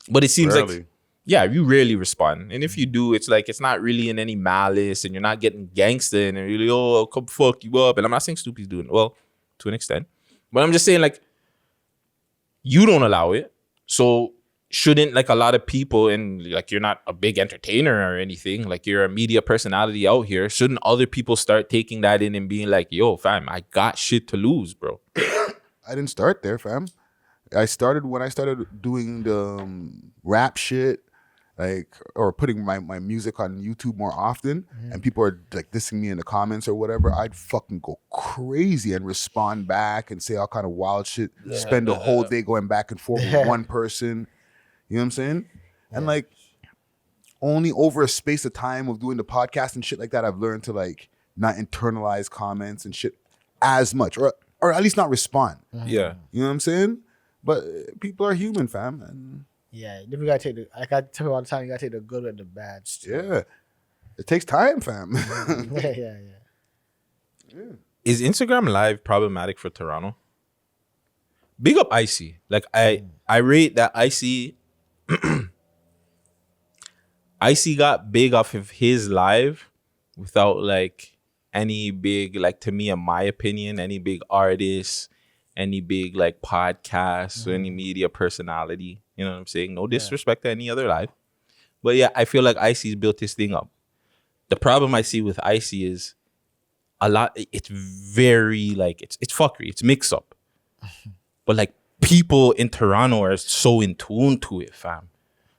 But it seems like, you rarely respond. And if you do, it's like, it's not really in any malice, and you're not getting gangster and really, I'll come fuck you up. And I'm not saying Snoopy's doing it, well, to an extent. But I'm just saying, like, you don't allow it. So shouldn't like a lot of people, and like you're not a big entertainer or anything, like you're a media personality out here, shouldn't other people start taking that in and being like, yo, fam, I got shit to lose, bro? I didn't start there, fam. I started when I started doing the rap shit, like, or putting my music on YouTube more often, and people are like dissing me in the comments or whatever, I'd fucking go crazy and respond back and say all kind of wild shit, spend the whole day going back and forth with one person. You know what I'm saying? And like, only over a space of time of doing the podcast and shit like that, I've learned to like not internalize comments and shit as much, or at least not respond. Yeah. You know what I'm saying? But people are human, fam. And yeah, you gotta take I tell you all the time, you gotta take the good and the bad still. yeah. It takes time, fam. yeah. Is Instagram Live problematic for Toronto? Big up Icy. Like I rate that Icy Icy got big off of his live without like any big, like, to me, in my opinion, any big artist, any big like podcast or any media personality. You know what I'm saying? No disrespect to any other live. But yeah, I feel like Icy's built his thing up. The problem I see with Icy is it's very like, it's fuckery, it's mix up. But like, people in Toronto are so in tune to it, fam.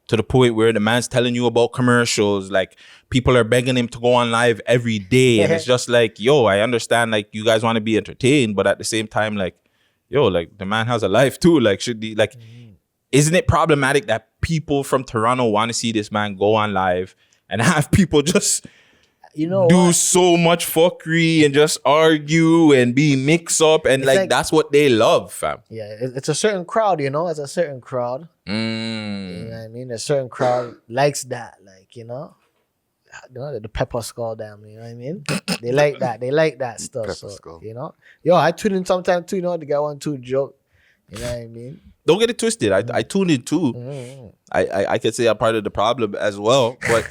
To the point where the man's telling you about commercials, like people are begging him to go on live every day. And it's just like, yo, I understand like you guys want to be entertained, but at the same time, like, yo, like the man has a life too. Like, isn't it problematic that people from Toronto want to see this man go on live and have people just do so much fuckery and just argue and be mixed up, and like that's what they love, fam. Yeah, it's a certain crowd, It's a certain crowd. You know what I mean? A certain crowd likes that, like, the pepper skull down, you know what I mean? They like that. They like that stuff. Pepper so, skull. Yo, I tune in sometimes too, the guy 1-2 joke. You know what I mean? Don't get it twisted. I tuned in too. I could say I'm part of the problem as well, but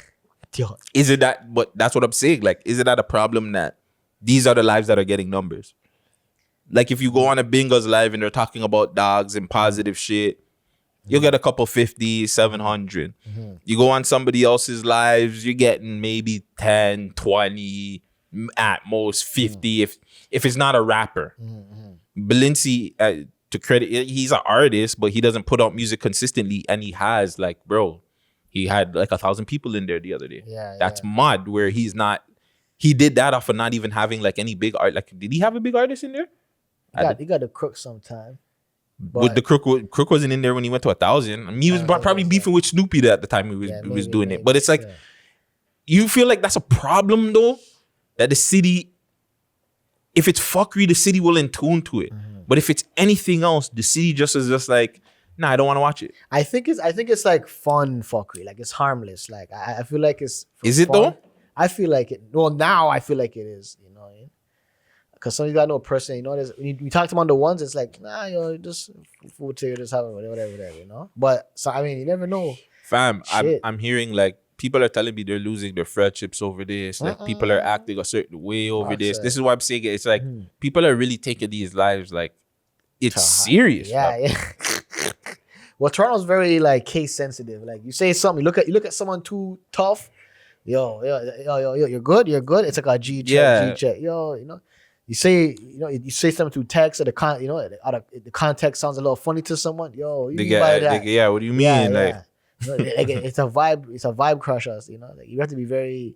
is it that? But that's what I'm saying. Like, is it that a problem that these are the lives that are getting numbers? Like, if you go on a Binga's live and they're talking about dogs and positive shit, you'll get a couple 50, 700. You go on somebody else's lives, you're getting maybe 10, 20, at most 50 if it's not a rapper. Balenci, to credit, he's an artist, but he doesn't put out music consistently, and he has like, bro, he had like 1,000 people in there the other day. That's mad. Where he did that off of not even having like any big art. Like, did he have a big artist in there? He got the Crook sometime. But the Crook wasn't in there when he went to 1,000. I mean, he was probably beefing with Snoopy at the time he was doing it. But it's like, you feel like that's a problem though, that the city, if it's fuckery, the city will in tune to it. But if it's anything else, the city just is just like, Nah, I don't want to watch it. I think it's like fun fuckery. Like it's harmless. Like I feel like it's for Is it fun. though? I feel like it. Well, now I feel like it is. You know what I mean? Because some of you got no person. You know, when you talk to them on the ones, it's like, nah, just food to you, just have it, whatever, you know. But so I mean, you never know. Fam, Shit. I'm hearing like people are telling me they're losing their friendships over this. Like people are acting a certain way over this. This is why I'm saying it's like people are really taking these lives like it's serious. Yeah, fam. yeah. Well, Toronto's very like case sensitive. Like you say something, you look at someone too tough. Yo, you're good. It's like a G check, Yeah. G check. Yo, you know. You say something through text, or the context sounds a little funny to someone. Yo, you mean by that? Yeah, what do you mean? Yeah, like, yeah. You know, like, it's a vibe crush us. You know, like you have to be very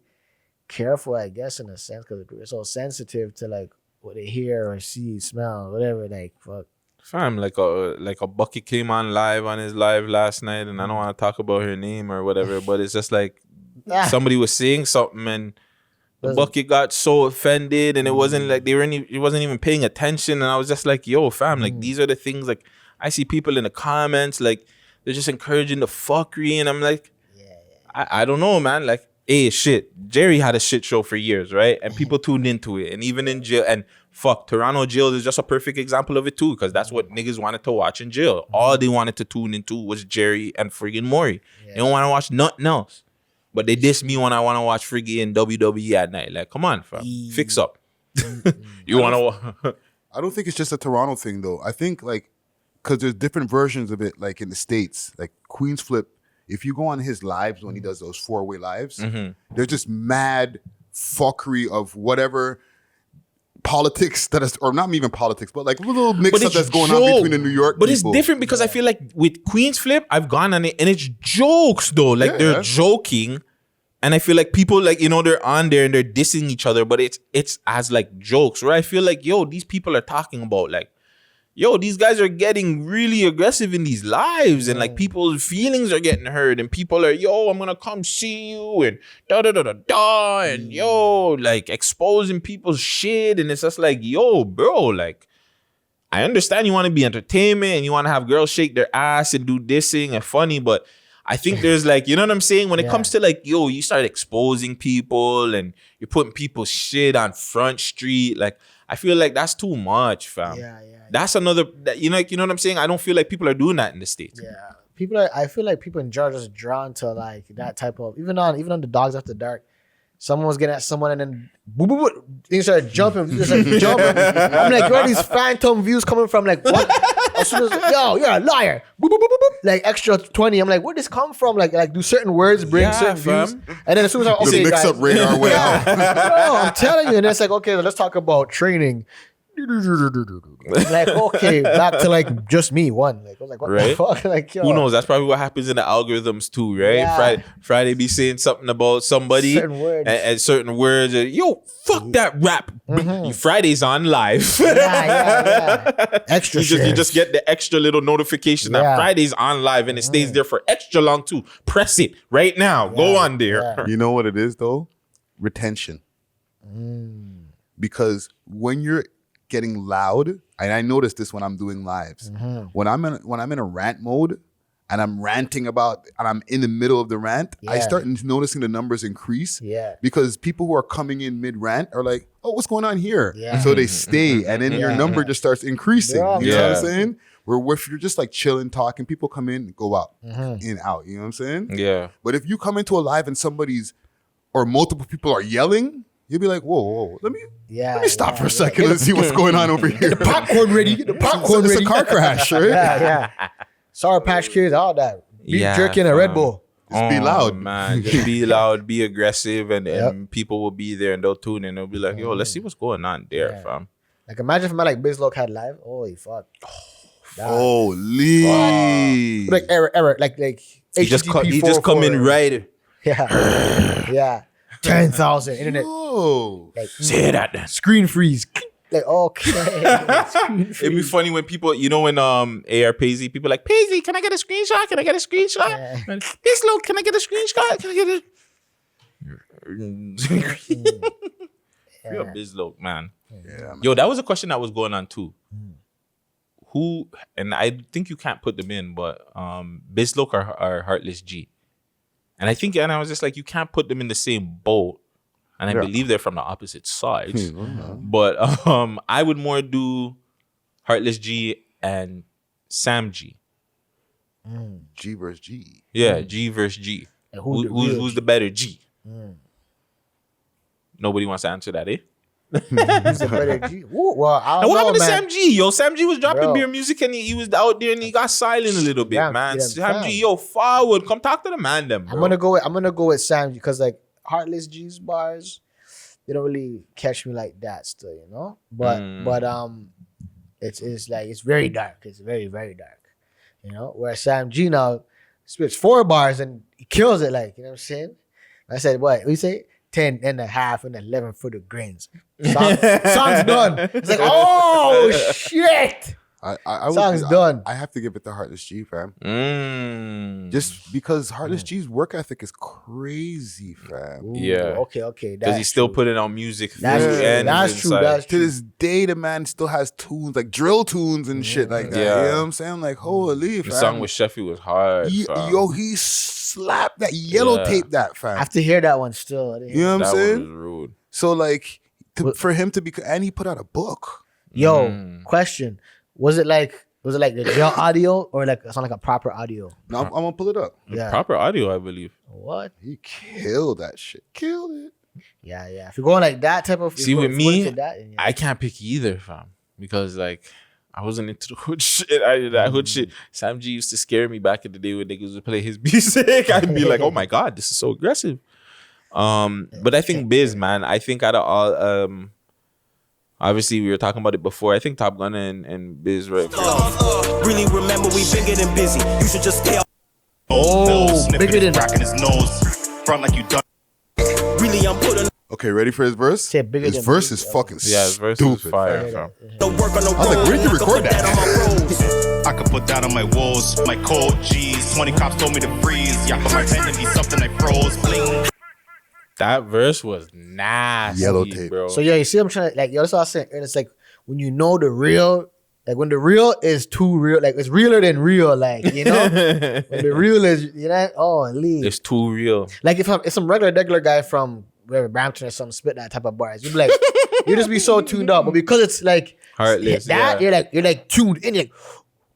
careful, I guess, in a sense, because we're so sensitive to like what they hear or see, smell, whatever. Like, fuck. fam, like a bucket came on live on his live last night, and I don't want to talk about her name or whatever, but it's just like somebody was saying something and the bucket got so offended, and it wasn't like he wasn't even paying attention, and I was just like, yo, fam, like these are the things. Like I see people in the comments, like they're just encouraging the fuckery, and I'm like, I don't know, man. Like, hey, shit, Jerry had a shit show for years, right? And people tuned into it, and even in jail, and fuck, Toronto jail is just a perfect example of it too, because that's what niggas wanted to watch in jail. All they wanted to tune into was Jerry and friggin' Maury. They don't want to watch nothing else. But they diss me when I want to watch friggin' WWE at night. Like, come on, fam. Fix up. You want to... I don't think it's just a Toronto thing, though. I think, like, because there's different versions of it, like in the States. Like, Queen's Flip, if you go on his lives when he does those 4-way lives, they're just mad fuckery of whatever politics that is, or not even politics, but like little mix-up that's going on between the New York But people. it's different because I feel like with Queen's Flip, I've gone on it and it's jokes though. Like they're joking. And I feel like people like, you know, they're on there and they're dissing each other, but it's as like jokes, where I feel like, yo, these people are talking about like, yo, these guys are getting really aggressive in these lives, and like people's feelings are getting hurt, and people are, yo, I'm gonna come see you, and da and yo, like exposing people's shit, and it's just like, yo, bro, like, I understand you want to be entertainment and you want to have girls shake their ass and do dissing and funny, but I think there's like, you know what I'm saying? When it comes to like, yo, you start exposing people and you're putting people's shit on Front Street, like, I feel like that's too much, fam. That's another, you know what I'm saying? I don't feel like people are doing that in the States. Yeah. I feel like people in Georgia are drawn to like that type of, even on the Dogs After Dark, someone was getting at someone and then boop, boop, boop, things started jumping. Just like jumping. I'm like, where are these phantom views coming from? Like, what? As soon as, yo, you're a liar. Boop, boop, boop, boop, boop. Like extra 20. I'm like, where did this come from? Like do certain words bring certain views? And then as soon as okay, the mix-up radar went out. No, I'm telling you. And it's like, okay, let's talk about training. Like, okay, back to like just me one. Like, I was like, what the fuck? Like, yo. Who knows? That's probably what happens in the algorithms too, right? Yeah. Friday be saying something about somebody Certain words. and certain words. Yo, fuck that rap. Friday's on live. Yeah. Extra you just get the extra little notification that Friday's on live, and it stays there for extra long too. Press it right now. Go on there. You know what it is though? Retention. Because when you're getting loud, and I notice this when I'm doing lives, when I'm in a rant mode and I'm ranting about, and I'm in the middle of the rant, I start noticing the numbers increase. Because people who are coming in mid rant are like, oh, what's going on here? So they stay, and then your number just starts increasing. You know what I'm saying? Where if you're just like chilling, talking, people come in, go out, in, out. You know what I'm saying? Yeah. But if you come into a live and or multiple people are yelling, you'll be like, whoa, let me stop for a second and see what's going on over here. Get the popcorn ready. Get the popcorn ready. It's a car crash, right? Yeah. Sour Patch Kids, all that. Beef jerky and a Red Bull. Just be loud. Man. Just be loud, be aggressive, and people will be there and they'll tune in. They'll be like, yo, let's see what's going on there, fam. Like, imagine if a man like Bizz had live. Holy fuck. Holy. Like, error. Like, he just come in right. Yeah. 10,000 internet. Like, say that then. Screen freeze. Like, okay. It'd be funny when people, you know, when AR Paige, people like, Paige, can I get a screenshot? Can I get a screenshot? Yeah. This look, can I get a screenshot? Can I get a... You're a Bizz look, man. Yeah, man. Yo, that was a question that was going on too. who, and I think you can't put them in, but Bizz or Heartless G. And I think, and I was just like, you can't put them in the same boat. And I believe they're from the opposite sides. But I would more do Heartless G and Sam G. G versus G. Yeah, G versus G. Who's the better G? Nobody wants to answer that, eh? Who's the better G? Ooh, well, I And don't what know, happened to man. Sam G? Yo, Sam G was dropping Bro. beer music and he was out there and he got silent a little bit, Damn, man. yeah, Sam fam. G, yo, forward. Come talk to the man, them, bro. I'm gonna go with Sam because like Heartless G's bars, they don't really catch me like that still, you know. But it's like it's very dark. It's very very dark, you know. Where Sam G now spits 4 bars and he kills it, like, you know what I'm saying. I said what we say 10 and a half and 11 for the grains. Song's done. It's like, oh shit. I Song's done. I have to give it to Heartless G, fam. Just Just because Heartless G's work ethic is crazy, fam. Ooh, Yeah. Okay. because he's still true. putting out music. That's through true. ends That's true. inside. That's To true. this day, the man still has tunes, like drill tunes and shit like that. Yeah. You know what I'm saying? Like, holy, The fam. song with Sheffy was hard. fam. Yo, he slapped that yellow Yeah. tape that, I fam. have to hear that one still. You know what I'm that saying? one was rude. So like, for him to be, and he put out a book. Yo, question. Was it like the gel audio or like it's not like a proper audio? No, I'm gonna pull it up. Yeah. Proper audio, I believe. What? He killed that shit. Killed it. Yeah. If you're going like that type of, See, with if you're going me, to that, then yeah. I can't pick either, fam, because like I wasn't into the hood shit. I did that hood shit. Sam G used to scare me back in the day when niggas would play his music. I'd be like, oh my god, this is so aggressive. But I think Bizz, man. I think out of all, obviously we were talking about it before. I think Top Gun and Bizz, right? Really remember we bigger than busy. You should just stay. Oh, bigger than cracking his nose, front like you done. Really, I'm putting Okay, ready for his verse? Say bigger His than verse Bizz, is fucking Yeah, his verse stupid. is fire, fam. fam. the work on the road. was like, where'd you record that? On my roads. I could put that on my walls, my cold G's. 20 cops told me to freeze. Yeah, my enemy something I froze. Bling. That verse was nasty, Yellow tape. bro. So yeah, you see, I'm trying to like, yo, that's what I was saying. And it's like when you know the real, like when the real is too real, like it's realer than real, like, you know. When the real is, you know, oh, leave. It's too real. Like if some regular guy from wherever Brampton or something spit that type of bars, you'd be like, you just be so tuned up. But because it's like Heartless, that, yeah. you're like tuned in, you're like,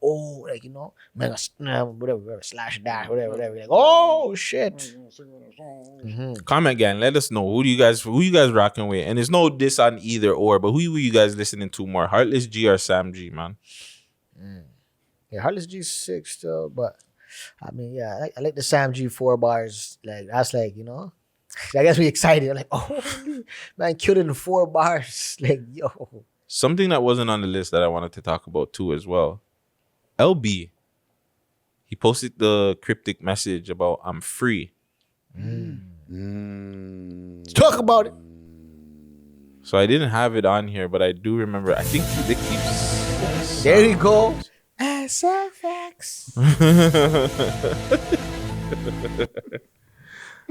oh, like, you know, man, whatever, slash dash, whatever. You're like, oh shit. Comment again. Let us know who you guys rocking with, and there's no diss on either or. But who you guys listening to more, Heartless G or Sam G, man? Yeah, Heartless G6 still, but I mean, yeah, I like the Sam G 4 bars. Like that's like, you know, that gets me excited. I'm like, oh man, killed it in 4 bars. Like, yo. Something that wasn't on the list that I wanted to talk about too as well. LB, he posted the cryptic message about I'm free. Let's talk about it. So I didn't have it on here, but I do remember. I think they keep. There you go. SFX.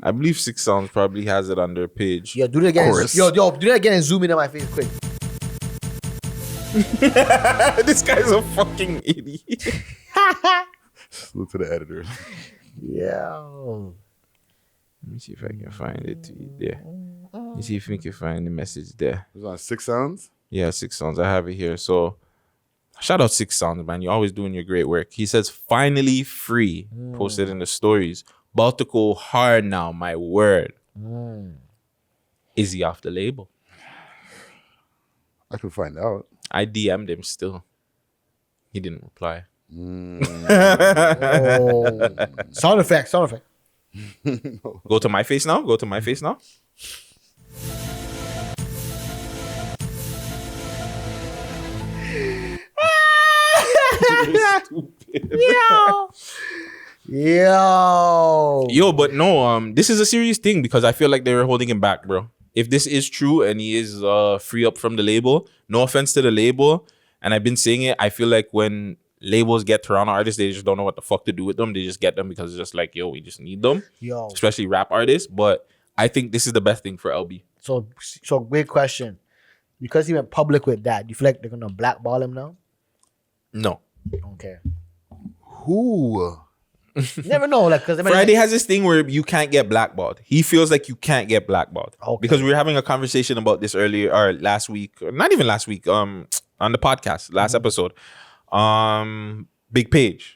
I believe 6 Sounds probably has it on their page. Yo, do that again. Chorus. Yo, do that again and zoom in on my face quick. This guy's a fucking idiot. Salute to the editors. Yo. Let me see if I can find it there. Let me see if we can find the message there. It was on 6 Sounds. Yeah, 6 Sounds. I have it here. So shout out 6 Sounds, man. You're always doing your great work. He says, finally free. Posted in the stories. About to go hard now, my word. Is he off the label? I can find out. I DM'd him still. He didn't reply. Oh. Sound effect. Go to my face now. Go to my face now. Yo, but no, this is a serious thing because I feel like they were holding him back, bro. If this is true and he is free up from the label, no offense to the label, and I've been saying it, I feel like when labels get Toronto artists, they just don't know what the fuck to do with them. They just get them because it's just like, yo, we just need them. Yo. Especially rap artists. But I think this is the best thing for LB. So big question. Because he went public with that, do you feel like they're gonna blackball him now? No. Don't care. Who? You never know, like, because Friday has this thing where you can't get blackballed. He feels like you can't get blackballed. Okay. Because we were having a conversation about this earlier, or last week, or not even last week, on the podcast, last episode. Big Paige.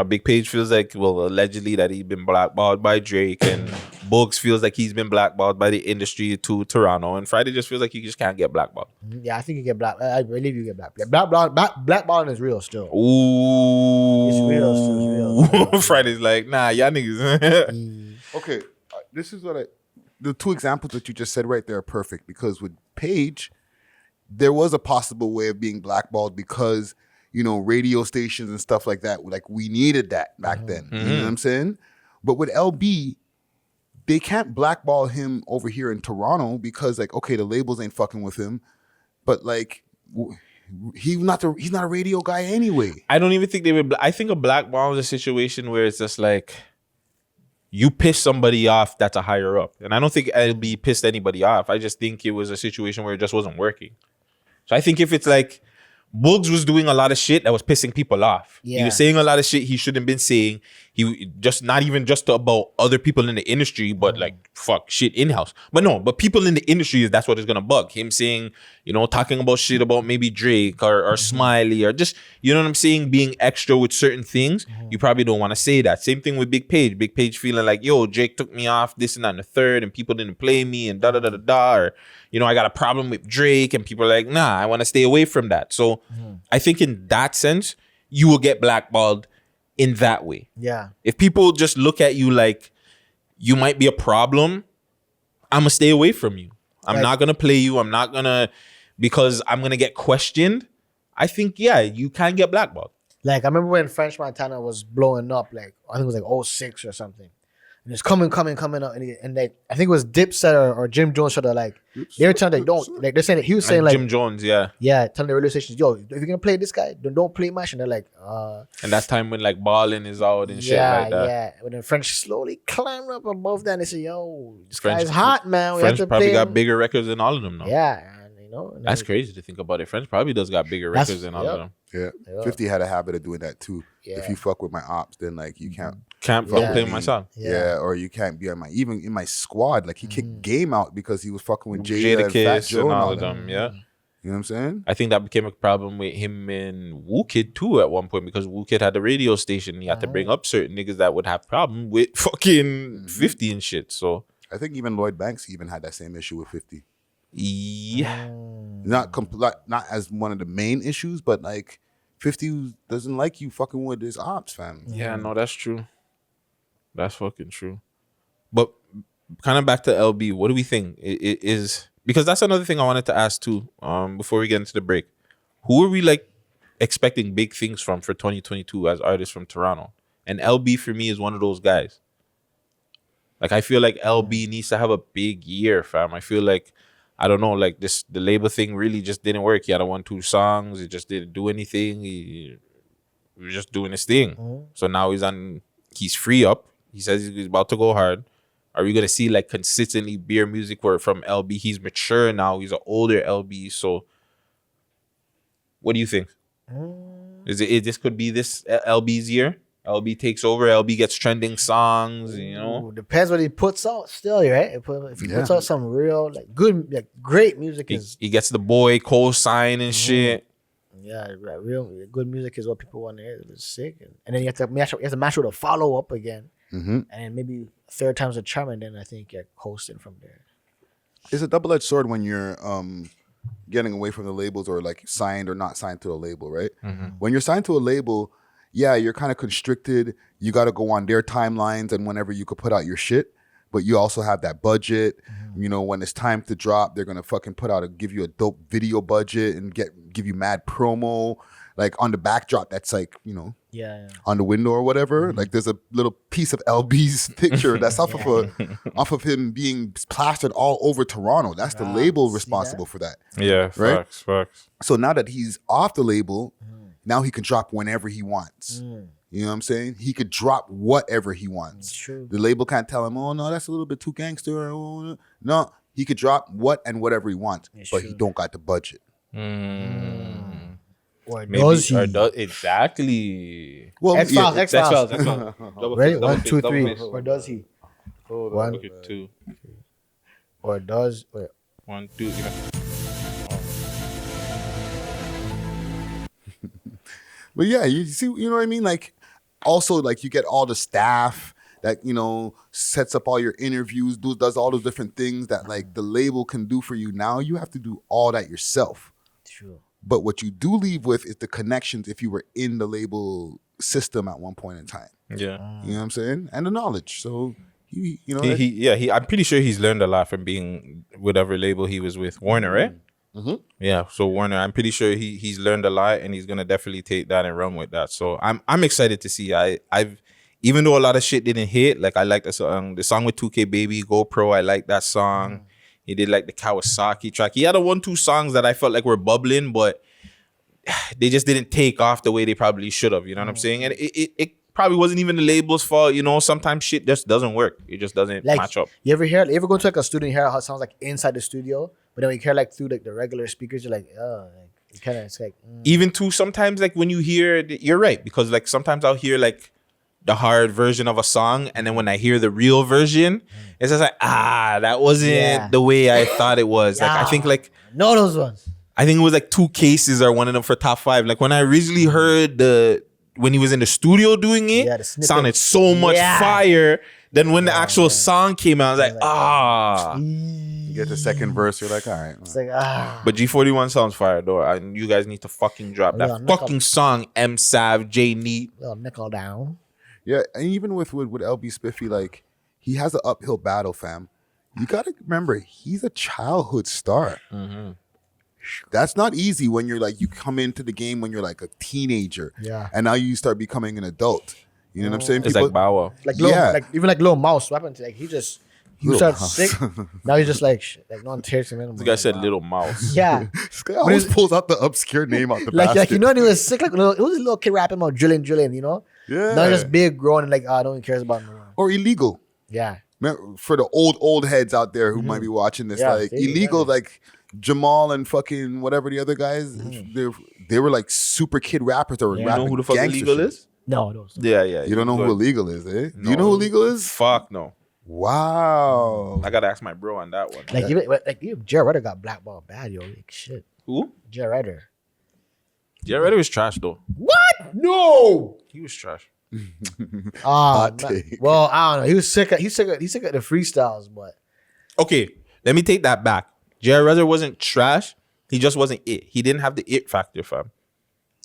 Big Paige feels like, well, allegedly that he's been blackballed by Drake, and Bugs feels like he's been blackballed by the industry to Toronto, and Friday just feels like you just can't get blackballed. Yeah, I think you get black. I believe you get black. Blackballing is real still. Ooh. It's real. It's real. Friday's like, nah, y'all niggas. Okay, this is what the two examples that you just said right there are perfect, because with Paige, there was a possible way of being blackballed because, you know, radio stations and stuff like that, like we needed that back then. You know what I'm saying? But with LB, they can't blackball him over here in Toronto because, like, okay, the labels ain't fucking with him, but like he's not a radio guy anyway. I don't even think they would. I think a blackball is a situation where it's just like you piss somebody off that's a higher up, and I don't think LB pissed anybody off. I just think it was a situation where it just wasn't working. So I think if it's like Bugs was doing a lot of shit that was pissing people off. Yeah. He was saying a lot of shit he shouldn't been saying. He just not even just about other people in the industry, but like fuck shit in-house. But people in the industry, that's what is gonna bug. Him saying, you know, talking about shit about maybe Drake or Smiley or just, you know what I'm saying, being extra with certain things. You probably don't want to say that. Same thing with Big Paige. Big Paige feeling like, yo, Drake took me off this and that and the third, and people didn't play me and da. Or, you know, I got a problem with Drake, and people are like, nah, I want to stay away from that. So I think in that sense, you will get blackballed in that way. Yeah. If people just look at you like you might be a problem, I'm going to stay away from you. I'm not going to play you. I'm not going to, because I'm going to get questioned. I think, yeah, you can get blackballed. Like, I remember when French Montana was blowing up, like, I think it was like 06 or something. And it's coming up. And like, I think it was Dipset or Jim Jones sort of like, they were telling, they're saying, he was saying, like, Jim Jones, yeah. Yeah, telling the radio stations, yo, if you're going to play this guy, don't play much. And they're like, And that's time when like Ballin is out and shit like that. Yeah. When the French slowly climbed up above that, and they say, yo, this French- guy's hot, man. We French have to probably play got him. bigger records than all of them now. Yeah. And, you know. And That's then- crazy to think about it. French probably does got bigger That's- records than all of them. Yeah. 50 had a habit of doing that too. Yeah. If you fuck with my ops, then like you can't Can't Yeah. play my song. Yeah, or you can't be on my, even in my squad. Like he kicked Game out because he was fucking with Jada and Fat Kiss Joe and and all of them, yeah. You know what I'm saying? I think that became a problem with him and Wu Kid too at one point, because Wu Kid had the radio station. He had to bring up certain niggas that would have problem with fucking 50 and shit. So I think even Lloyd Banks even had that same issue with 50. yeah, Not as one of the main issues, but like 50 doesn't like you fucking with his ops, fam. yeah, no, that's true. That's fucking true. But kind of back to LB, what do we think? It is, because that's another thing I wanted to ask too. Before we get into the break, who are we like expecting big things from for 2022 as artists from Toronto? And LB for me is one of those guys. Like I feel like LB needs to have a big year, fam. I feel like, I don't know, like the label thing really just didn't work. He had a 1-2 songs. It just didn't do anything. He was just doing his thing. So now he's free up. He says he's about to go hard. Are we gonna see like consistently beer music where from LB? He's mature now. He's an older LB. So, what do you think? Is it this could be this LB's year? LB takes over. LB gets trending songs. You know, Ooh, depends what he puts out. Still, right? If he puts out some real, like good, like great music, he gets the boy co-sign and shit. Yeah, right, real good music is what people want to hear. It's sick, and then you have to match with a follow up again, and then maybe third time's a charm, and then I think you're coasting from there. It's a double-edged sword when you're getting away from the labels or like signed or not signed to a label, right? When you're signed to a label, yeah, you're kind of constricted. You got to go on their timelines and whenever you could put out your shit, but you also have that budget. You know, when it's time to drop, they're gonna fucking give you a dope video budget and give you mad promo, like on the backdrop. That's like, you know, on the window or whatever. Like there's a little piece of LB's picture that's off of him being plastered all over Toronto. That's the label responsible for that. Yeah, right? Facts. So now that he's off the label, now he can drop whenever he wants. You know what I'm saying? He could drop whatever he wants. It's true. The label can't tell him, oh, no, that's a little bit too gangster. Oh, no, he could drop whatever he wants, but he don't got the budget. Or Maybe, does he? or does exactly. Well, X-Files, yeah, X-Files. Double Ready? fist, double 1, fist, 2, double 3. fist. Or does he? One. Okay, 2, Or does... Wait. 1, 2. Even. But yeah, you see, you know what I mean? Like, also, like, you get all the staff that, you know, sets up all your interviews, does all those different things that, like, the label can do for you. Now you have to do all that yourself. True. But what you do leave with is the connections if you were in the label system at one point in time. Yeah. You know what I'm saying? And the knowledge. So, you know. I'm pretty sure he's learned a lot from being whatever label he was with. Warner, right? Mm-hmm. Yeah, so Warner, I'm pretty sure he's learned a lot and he's gonna definitely take that and run with that. So I'm excited to see. I've even though a lot of shit didn't hit, like I like the song with 2K Baby, GoPro. I like that song. He did like the Kawasaki track. He had a 1-2 songs that I felt like were bubbling, but they just didn't take off the way they probably should have. You know what I'm saying? And it probably wasn't even the label's fault. You know, sometimes shit just doesn't work. It just doesn't Like, match up. You ever go to like a studio and hear how it sounds like inside the studio, but then when you hear like through like the regular speakers, you're like, oh, like it kind of it's like. Even too sometimes like when you hear you're right, because like sometimes I'll hear like the hard version of a song and then when I hear the real version it's just like that wasn't the way I thought it was. Like I think like know those ones. I think it was like 2 Cases or one of them for top 5. Like when I originally heard when he was in the studio doing it, Yeah, the snippet. sounded so much fire. Then when the actual song came out, I was like, You get the second verse, you're like, all right. It's like But G41 sounds fire though. And you guys need to fucking drop that Yeah, fucking song, M Sav, J Neat. little nickel down. Yeah, and even with LB Spiffy, like, he has an uphill battle, fam. You got to remember, he's a childhood star. Mm-hmm. That's not easy when you're like, you come into the game when you're like a teenager. Yeah. And now you start becoming an adult. You know what I'm saying? It's like Bow Wow. Like like even like Lil Mouse, what happened to like he Lil started Mouse. sick. Now he's just like no one takes him anymore. The guy said Little Mouse. Yeah. This guy always pulls out the obscure name out the basket. like you know when he was sick, like it was a little kid rapping about drilling, you know? Yeah. Now he's just big, grown, and like no one cares about him. Or illegal. Yeah. For the old heads out there who might be watching this, Yeah, like they- illegal, like Jamal and fucking whatever the other guys, they were like super kid rappers that were You rapping know who the fuck gangster Illegal shit. is? No. Yeah. You don't know who illegal is, eh? Do you know who illegal is? Fuck no. Wow. I gotta ask my bro on that one. Like even Jared Ryder got blackballed bad, yo. Like shit. Who? Jared Ryder. Jared was trash though. What? No. He was trash. Hot take. Well, I don't know. He was sick. He's sick of the freestyles, but Okay, let me take that back. Jared Redder wasn't trash. He just wasn't it. He didn't have the it factor, fam.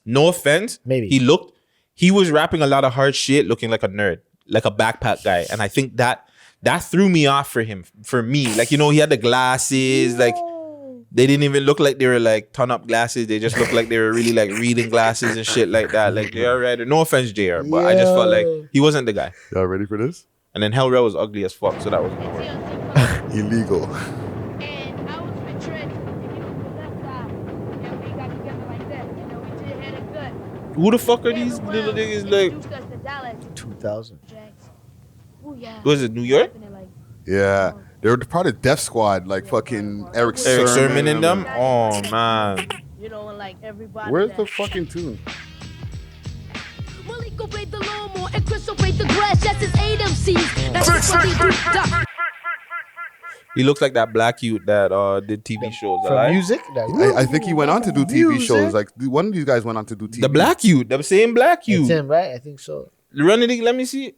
No offense. Maybe. He was rapping a lot of hard shit looking like a nerd, like a backpack guy. And I think that threw me off for me. Like, you know, he had the glasses, like they didn't even look like they were like ton up glasses. They just looked like they were really like reading glasses and shit like that. Like JR Ryder. No offense, JR, but I just felt like he wasn't the guy. Y'all ready for this? And then Hellrail was ugly as fuck, so that was Illegal. And I was with Dred, and he was the left side. And we got together like that. You know, we just had a gut. Who the fuck are these little niggas like? Introduced us to Dallas. 2000. Jax. Ooh, yeah. Was it New York? Yeah. They were part of Death Squad, like fucking Eric Sermon Sermon and them? Oh man. You know, and like everybody. Where's the fucking tune? Malik obeyed the lawnmower and Chris obeyed the grass. That's his 8 MCs. That's just what we do. He looks like that black youth that did TV shows. From alive. music? I think he went on to do TV Music? shows. Like one of these guys went on to do TV. The black youth, the same black It's youth. him, right? I think so. Run it, let me see.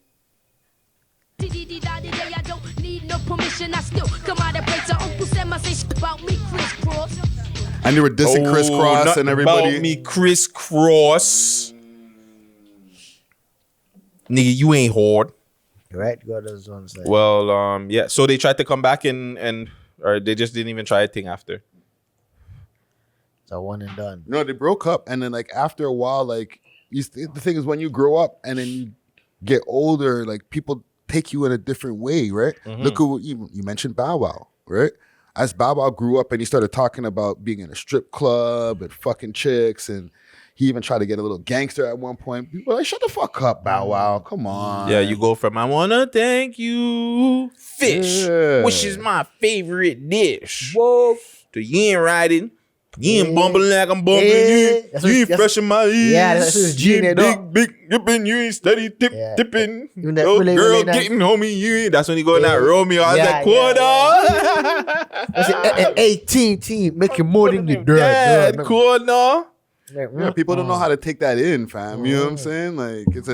I don't need no permission. I still come out and break. So Uncle Sam, I say shit about me, crisscross. And they were dissing Crisscross nothing and everybody. About me, crisscross. Nigga, you ain't hard. Right? Go to those ones. Like, Well, yeah. So they tried to come back and or they just didn't even try a thing after. it's a one and done. No, they broke up, and then like after a while, like the thing is when you grow up and then you get older, like people take you in a different way, right? Look at what you mentioned Bow Wow, right? As Bow Wow grew up and he started talking about being in a strip club and fucking chicks, and he even tried to get a little gangster at one point. People were like, shut the fuck up, Bow Wow. Come on. Yeah, you go from I wanna thank you, fish, Yeah. which is my favorite dish. Whoa. To you ain't riding. You ain't bumbling like I'm bumbling you. You ain't fresh in my ears. Yeah, that's what you Gene ain't did, big dipping. You ain't steady tipping. Even that Yo, Willie girl Willie getting homie. You ain't. That's when you go in that Romeo. I was Yeah, like, quarter. What's it? 18, making more than you Yeah, quarter. Yeah, people don't know how to take that in, fam. You know what I'm saying? Like it's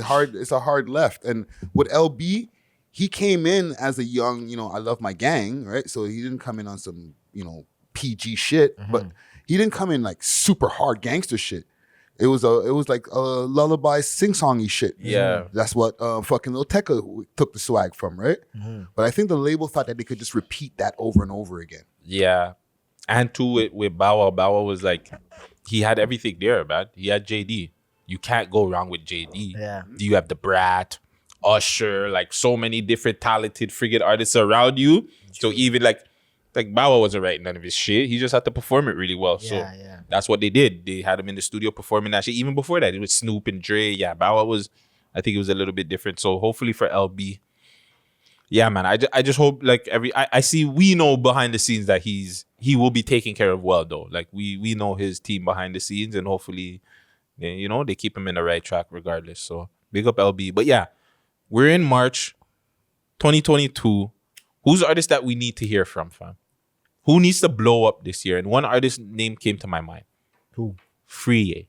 a hard left. And with LB, he came in as a young, I love my gang, right? So he didn't come in on some, PG shit, but he didn't come in like super hard gangster shit. It was like a lullaby sing-songy shit. Yeah. That's what fucking Lil Tecca took the swag from, right? But I think the label thought that they could just repeat that over and over again. Yeah. And too with Bow Wow was like, he had everything there, man. He had JD. You can't go wrong with JD. Yeah. You have the Brat, Usher, like so many different talented friggin' artists around you. So even like Bow Wow wasn't writing none of his shit. He just had to perform it really well. So that's what they did. They had him in the studio performing that shit. Even before that, it was Snoop and Dre. Yeah, Bow Wow I think it was a little bit different. So hopefully for LB, yeah, man. I just hope like I see we know behind the scenes that he will be taken care of well though. Like we know his team behind the scenes, and hopefully, they keep him in the right track regardless. So big up LB. But yeah, we're in March 2022. Who's the artist that we need to hear from, fam? Who needs to blow up this year? And one artist name came to my mind. Who? Free.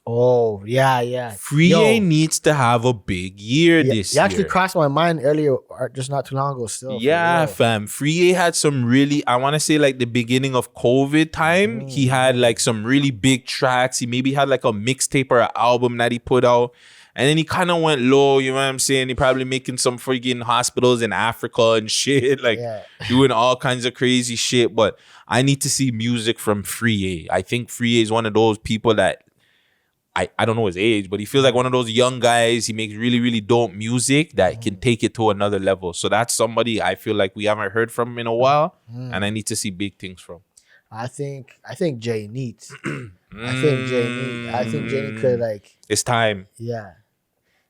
Oh, yeah. Free needs to have a big year this year. It actually crossed my mind earlier, just not too long ago still. Yeah, fam. Free had some really, I want to say like the beginning of COVID time, he had like some really big tracks. He maybe had like a mixtape or an album that he put out. And then he kind of went low, you know what I'm saying? He probably making some friggin' hospitals in Africa and shit, like doing all kinds of crazy shit. But I need to see music from Free. I think Free is one of those people that, I don't know his age, but he feels like one of those young guys. He makes really, really dope music that can take it to another level. So that's somebody I feel like we haven't heard from in a while, and I need to see big things from. I think Jay needs. I think Jay could like. It's time. Yeah.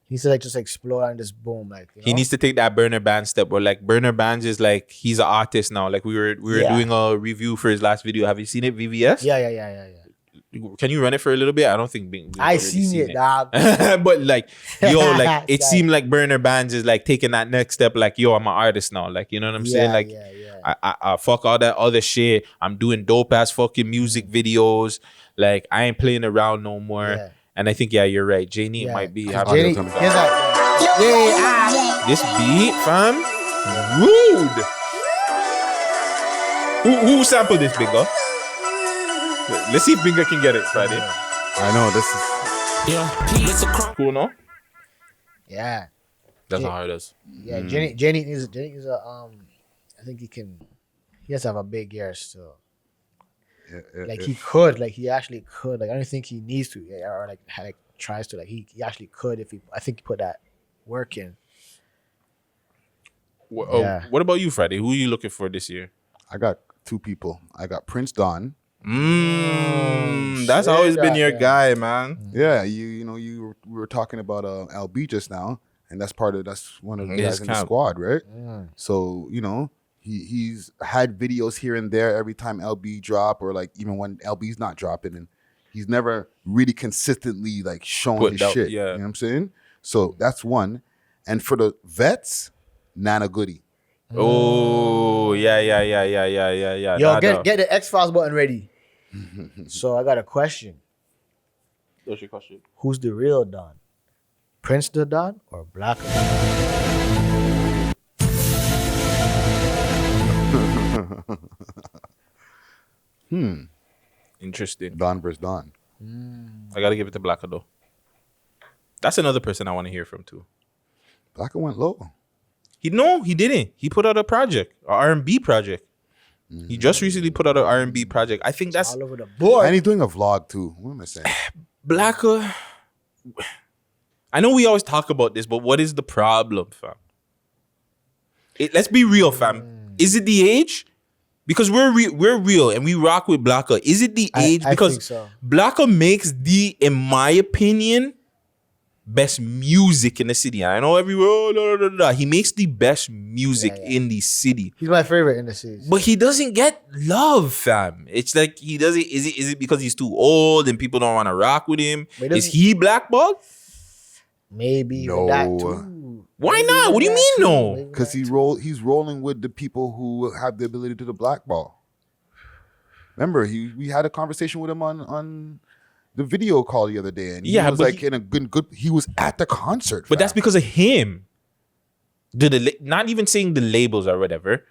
He needs to like just explore and just boom, like he needs to take that Burner Band step where like Burner Bands is like he's an artist now. Like we were doing a review for his last video. Have you seen it, VVS? Yeah. Can you run it for a little bit? I don't think Bing. I seen it, dog. But like, like it seemed like Burner Bands is like taking that next step. Like, I'm an artist now. Like, you know what I'm saying? Like, I fuck all that other shit. I'm doing dope ass fucking music videos. Like, I ain't playing around no more. Yeah. And I think, you're right. J-Neat might be having this beat, fam. Rude. Who sampled this, Binga? Let's see if Binga can get it, Friday. I know this is cool, no? Yeah. That's not how it is. Yeah, Jenny is a I think he has to have a big year still. He actually could. Like I don't think he needs to, or like tries to. Like he actually could if I think he put that work in. What about you, Friday? Who are you looking for this year? I got two people. I got Prince Don. That's always been your guy, man. Yeah, we were talking about LB just now, and that's one of the guys in the squad, right? So he's had videos here and there every time LB drop, or like even when LB's not dropping, and he's never really consistently like showing his shit. Yeah. You know what I'm saying? So that's one. And for the vets, Nana Goody. Oh, yeah. Yo, get the X-Files button ready. So I got a question. What's your question? Who's the real Don? Prince the Don or Black? Interesting. Don versus Don. I gotta give it to Blacker though. That's another person I want to hear from too. Blacker went low. He didn't. He put out a project, an R&B project. He just recently put out an R&B project. I think that's all over the board. And he's doing a vlog too. What am I saying? Blacker. I know we always talk about this, but what is the problem, fam? Let's be real, fam. Is it the age? Because we're real and we rock with Blacker. Is it the age? I Because think so. Blacker makes in my opinion, best music in the city. I know everywhere. He makes the best music in the city. He's my favorite in the city. But he doesn't get love, fam. It's like he doesn't. Is it because he's too old and people don't want to rock with him? Is he blackballed? Maybe No. that too. Why Maybe not? What do you that mean too. no? Maybe Because that he's rolling with the people who have the ability to the blackball. Remember, we had a conversation with him on the video call the other day, and he was like in a good. He was at the concert, but that's because of him. Not even saying the labels or whatever.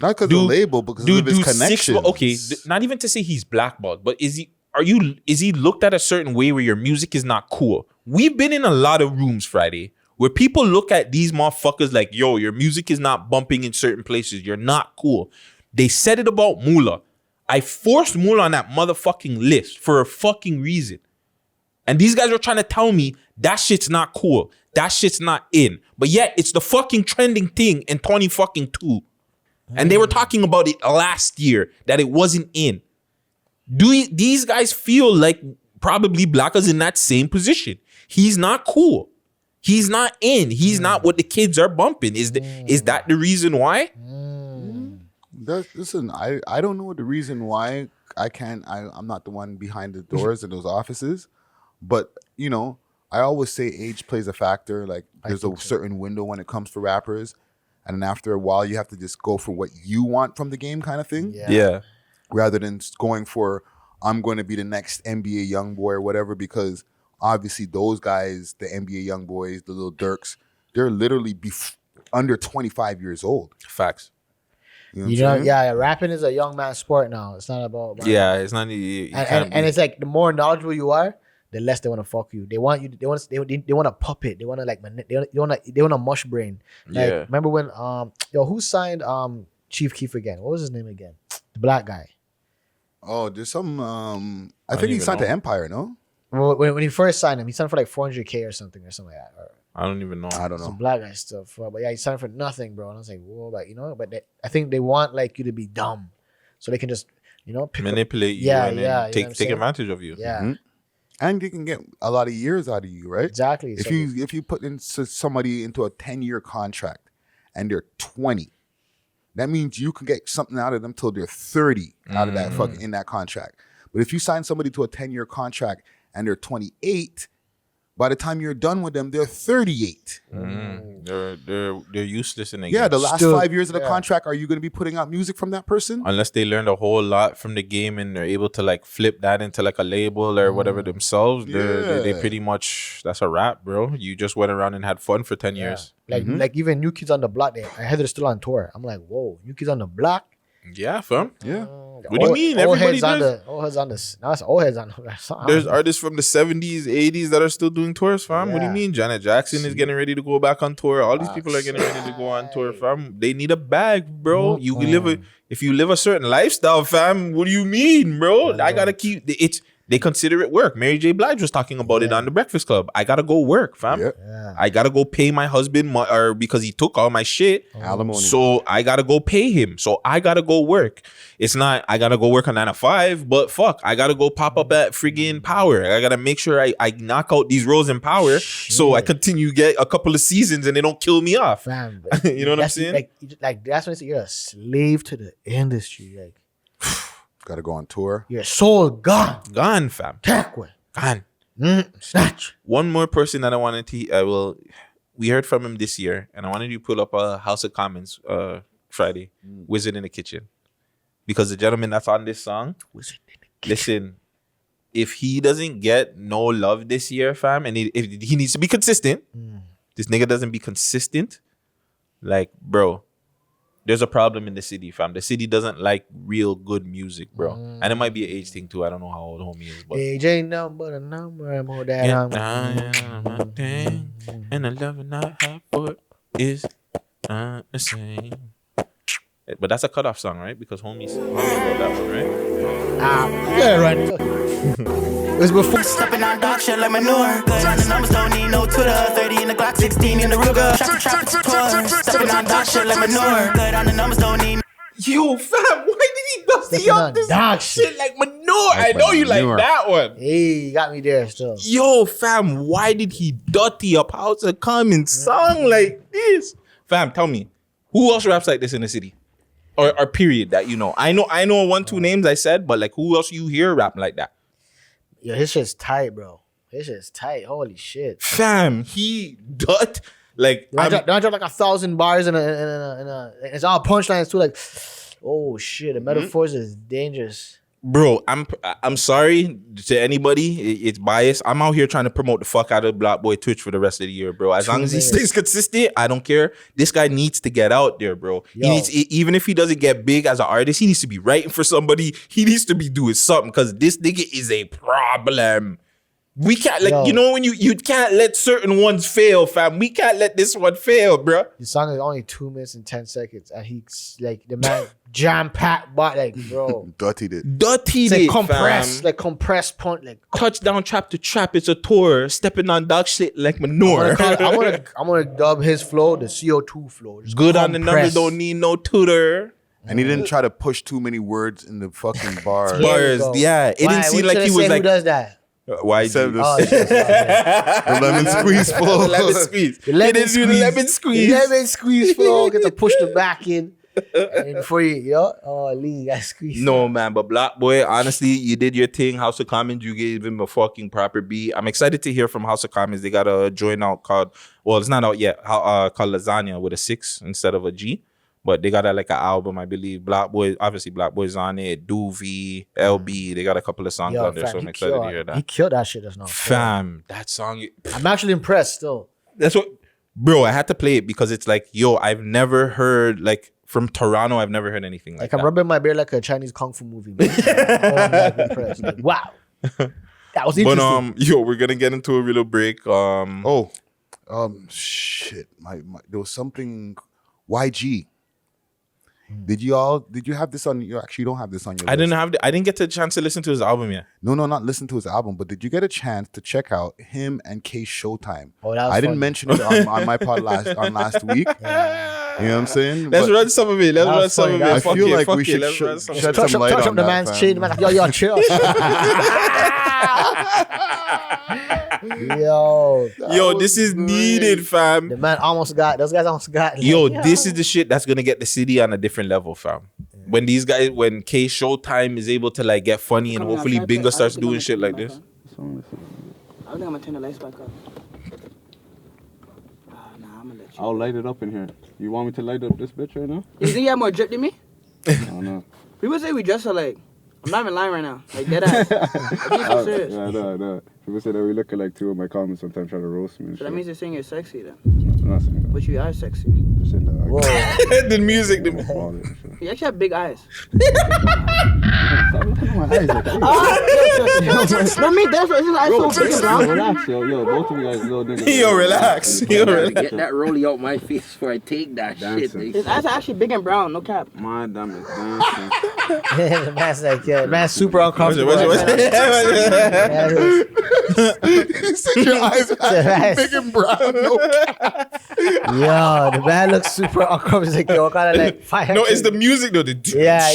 Not because of the label, because of his connections. Not even to say he's blackballed, but is he looked at a certain way where your music is not cool? We've been in a lot of rooms, Friday, where people look at these motherfuckers like, yo, your music is not bumping in certain places. You're not cool. They said it about Moolah. I forced Moolah on that motherfucking list for a fucking reason. And these guys were trying to tell me that shit's not cool. That shit's not in. But yet it's the fucking trending thing in 2022. And they were talking about it last year that it wasn't in. These guys feel like probably Blacka's in that same position? He's not cool. He's not in. He's not what the kids are bumping. Is that the reason why? Listen, I don't know the reason why I'm not the one behind the doors in those offices, but you know, I always say age plays a factor. Like there's a certain window when it comes to rappers, and then after a while you have to just go for what you want from the game kind of thing. Yeah. Rather than going for I'm going to be the next NBA young boy or whatever, because obviously those guys, the NBA young boys, the little Dirks, they're literally under 25 years old. Facts. You know, rapping is a young man's sport now. It's not about it's not. And it's like the more knowledgeable you are, the less they want to fuck you. They want you. They want to puppet. They want to like. They want to mush brain. Like, remember when who signed Chief Keef again? What was his name again? The black guy. Oh, there's some. I think he signed to Empire. No. Well, when he first signed him, he signed for like $400K or something like that. I don't even know. I don't know. Some black guy stuff. But yeah, he signed for nothing, bro. And I was like, whoa, but I think they want like you to be dumb, so they can just manipulate you and take advantage of you. Yeah. Mm-hmm. And they can get a lot of years out of you, right? Exactly. If you put somebody into a 10-year contract and they're 20, that means you can get something out of them till they're 30 out of that fucking in that contract. But if you sign somebody to a 10-year contract and they're 28, by the time you're done with them, they're 38. They're useless in the game. Yeah, the last 5 years of the contract, are you going to be putting out music from that person? Unless they learned a whole lot from the game and they're able to like flip that into like a label or whatever themselves. They pretty much, that's a wrap, bro. You just went around and had fun for 10 years. Like even New Kids on the Block, I heard they're still on tour. I'm like, whoa, New Kids on the Block? Yeah, fam. Yeah. What do you mean? Everybody does. Old heads on this. Now it's old heads on. There's artists from the 70s, 80s that are still doing tours, fam. What do you mean? Janet Jackson is getting ready to go back on tour. All these people are getting ready to go on tour, fam. They need a bag, bro. If you live a certain lifestyle, fam, what do you mean, bro? I gotta keep it's. They consider it work. Mary J. Blige was talking about it on The Breakfast Club. I gotta go work, fam. Yeah. I gotta go pay my husband or because he took all my shit. Alimony. So I gotta go pay him. So I gotta go work. It's not I gotta go work a 9 to 5, but fuck, I gotta go pop up at friggin' Power. I gotta make sure I knock out these roles in Power so I continue get a couple of seasons and they don't kill me off. Fam, you know what I'm saying? Like that's when you're a slave to the industry. Like. Gotta go on tour. Your soul gone. Gone, fam. Take away. Gone. Snatch. One more person that I wanted to we heard from him this year, and I wanted you to pull up a House of Commons Friday, Wizard in the Kitchen. Because the gentleman that's on this song, listen, if he doesn't get no love this year, fam, and if he needs to be consistent, this nigga doesn't be consistent, like, bro, there's a problem in the city, fam. The city doesn't like real good music, bro. And it might be an age thing too. I don't know how old homie is, but age ain't nothing but a number. More than thing, and the love I have for it is the same. But that's a cutoff song, right? Because homie wrote that one, right? Yeah, right. It was before. Stepping on dog shit like manure. Good on the numbers, don't need no Twitter. 30 in the Glock, 16 in the Ruger. Trap tour. Stepping on dog shit like manure. Good on the numbers, don't need. Yo, fam, why did he dusty up this dog shit like manure? I know you like that one. Hey, you got me there still. Yo, fam, why did he dirty up House of Common song like this? Fam, tell me, who else raps like this in the city? Or period that you know? I know 1-2 names I said, but like who else you hear rap like that? Yo, his shit's tight, bro. His shit's tight. Holy shit. Fam, he dot like I drop like 1,000 bars in a it's all punchlines too. Like, oh shit, the metaphors is dangerous. Bro, I'm sorry to anybody. It's biased. I'm out here trying to promote the fuck out of Black Boy Twitch for the rest of the year, bro. As long as he stays consistent, I don't care. This guy needs to get out there, bro. He needs, even if he doesn't get big as an artist, he needs to be writing for somebody. He needs to be doing something because this nigga is a problem. We can't you know when you can't let certain ones fail, fam. We can't let this one fail, bro. The song is only 2 minutes and 10 seconds, and he's like the man jam packed, but like bro, dirtied it. It's like compressed, like compressed point, like touchdown trap to trap. It's a tour, stepping on dog shit like manure. I'm gonna dub his flow the CO2 flow. Just good on the numbers, don't need no tutor. And he didn't try to push too many words in the fucking bars. Yeah. It didn't seem like he was like. Who does that? Why the lemon squeeze flow? The lemon squeeze. The lemon squeeze. The lemon squeeze. The lemon squeeze flow. Get to push the back in. And before Lee got squeezed. No, man, but Black Boy, honestly, you did your thing. House of Commons, you gave him a fucking proper beat. I'm excited to hear from House of Commons. They got a joint out called, well, it's not out yet, called Lasagna with a 6 instead of a G. But they got like an album, I believe. Black Boy, obviously Black Boy's on it. Doovie, LB, they got a couple of songs on there, so I'm excited to hear that. He killed that shit. That's not fam. That song. I'm actually impressed still. That's what, bro. I had to play it because it's like, yo, I've never heard like from Toronto. I've never heard anything like that. I'm rubbing my beard like a Chinese kung fu movie. Man. I'm like impressed. Like, wow, that was interesting. But we're gonna get into a little break. Shit. There was something. YG. Did you have this on your? Actually, you don't have this on your list. I didn't get a chance to listen to his album yet. No, not listen to his album, but did you get a chance to check out him and K Showtime? Oh, that was I didn't mention it on my pod last week. Yeah. You know what I'm saying? Let's run some of it. I feel like we should shed some light on the that, man's fam. chin. The man's like, yo, chill. Yo, this is needed, fam. The man those guys almost got. Like, yo, this is the shit that's gonna get the city on a different level, fam. When these guys, when K Showtime is able to like get funny and hopefully Binga starts doing shit like this. I think I'm gonna turn the lights back up. I'm gonna let you. I'll light it up in here. You want me to light up this bitch right now? You think you have more drip than me? I don't know. People say we dress alike. I'm not even lying right now. Like, dead ass. I'm so serious. Yeah, no. People say that we look like two of my comments sometimes try to roast me. So that means you're saying you're sexy then. I'm not saying that. But you are sexy. Just saying that. The music. You actually have big eyes. Stop looking at my eyes like that. No, me, that's what his eyes so big, bro. Relax, yo, both of you guys little niggas. Yo, relax. Get that rollie out my face before I take that shit. His eyes are actually big and brown, no cap. My damn is dancing. The man's like, yeah, the man's super uncomfortable. Your eyes are big and brown. No cap. Yo, the man looks super uncomfortable. He's like, yo, kind of like fire. No, it's the music though. Yeah.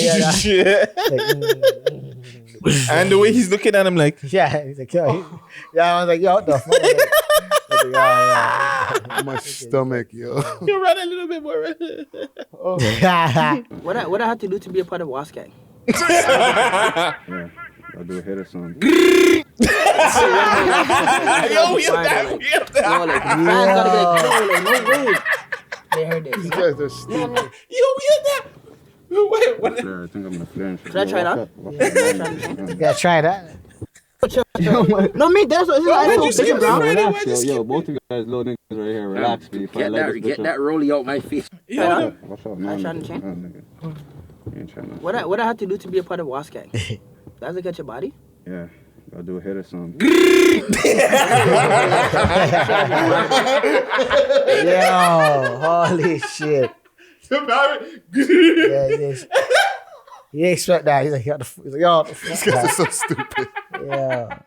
And the way he's looking at him like, yeah, he's like, yo. I was like, yo, what the fuck? My stomach, yo. You run a little bit more. What I have to do to be a part of Wasp Gang? Yeah, I'll do a hit or something. Yo, we have that. No, like, fans gotta be like, no way. They heard this. These guys are stupid. Yo, we have that. Wait, what? I think I'm gonna flare. Should I try that? Yeah, try that. No, me, that's what his eyes so big and brown. Relax, yo, both of you guys little niggas right here. Relax, me. Get that rollie out my face. Yeah. What's up, I trying to change. What I have to do to be a part of Wasp Gang? Does it get your body? Yeah, I'll do a hit or something. Yo, holy shit. You expect that? He's like, yo, these guys are so stupid. Yeah.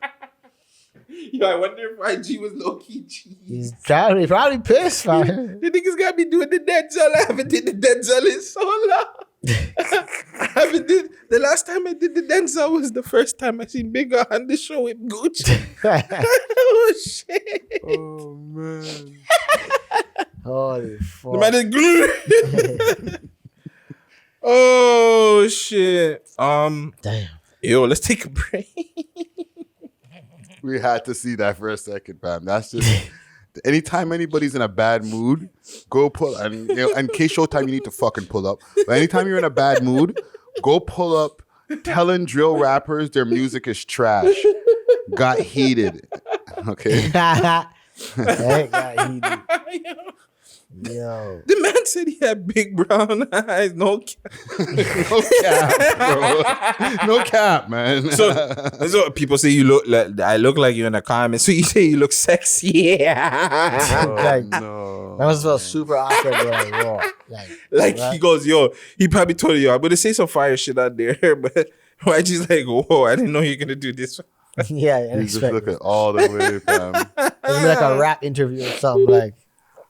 Yo, I wonder if YG was low key cheese. He's probably pissed, man. The niggas got me doing the Denzel. I haven't did the Denzel in so long. I haven't did the last time I did the Denzel was the first time I seen Binga on the show with Guttz. Oh shit! Oh man! Holy fuck! The man is glue. Oh shit! Damn. Yo, let's take a break. We had to see that for a second, fam. That's just anytime anybody's in a bad mood, go pull. And in case showtime, you need to fucking pull up. But anytime you're in a bad mood, go pull up. Telling drill rappers their music is trash. Got heated. Okay. Got heated. Yo. The man said he had big brown eyes. No cap. No cap, bro. No cap, man. So people say you look like I look like you're in a comment. So you say you look sexy. Yeah. That must feel super awkward, bro. Like he goes, yo, he probably told you, I'm gonna say some fire shit out there, but why just like, whoa, I didn't know you're gonna do this. Yeah, you just look at all the way, fam. It'll be like a rap interview or something like.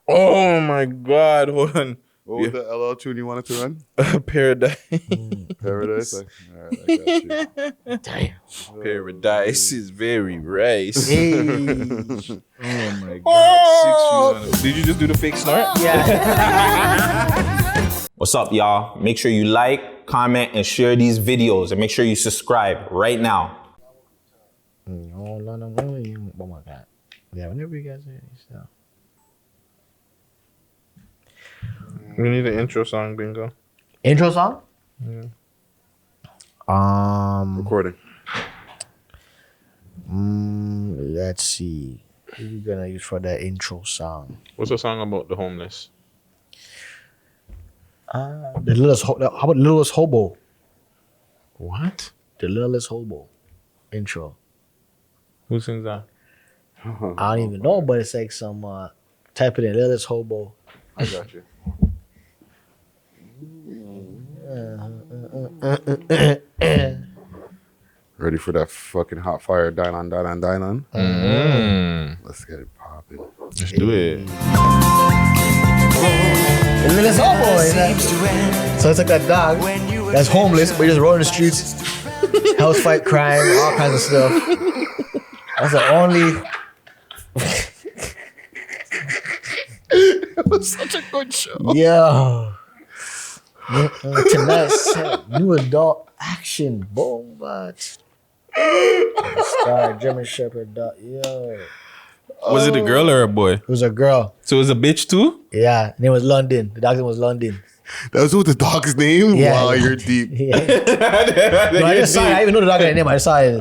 Oh my God, hold on. What was the LL tune you wanted to run? Paradise. Paradise? Like, all right, I got you. Damn. Paradise is very rice. Hey. Oh my God. 6 views on it. Did you just do the fake snort? Yeah. What's up, y'all? Make sure you like, comment, and share these videos. And make sure you subscribe right now. Oh my God. Yeah, whenever you guys hear stuff. We need an intro song, Bingo. Intro song? Yeah. Recording. Let's see. Who are we gonna use for the intro song? What's a song about the homeless? How about Littlest Hobo? What? The Littlest Hobo intro. Who sings that? I don't even know, but it's like some type it in Littlest Hobo. I got you. Ready for that fucking hot fire dine on. Let's get it popping. Let's do it. The Littlest Hobo. So it's like that dog that's homeless, but he just rolling the streets, house fight, crime, all kinds of stuff. That's the only. It was such a good show. Yeah. Tonight's new adult action. Boom, but Star German Shepherd. Yo. Was it a girl or a boy? It was a girl. So it was a bitch too? Yeah, and it was London. The dog's name was London. That was what the dog's name? Yeah, wow, you're deep. Yeah. No, I just saw it. I didn't even know the dog had a name. I just saw it.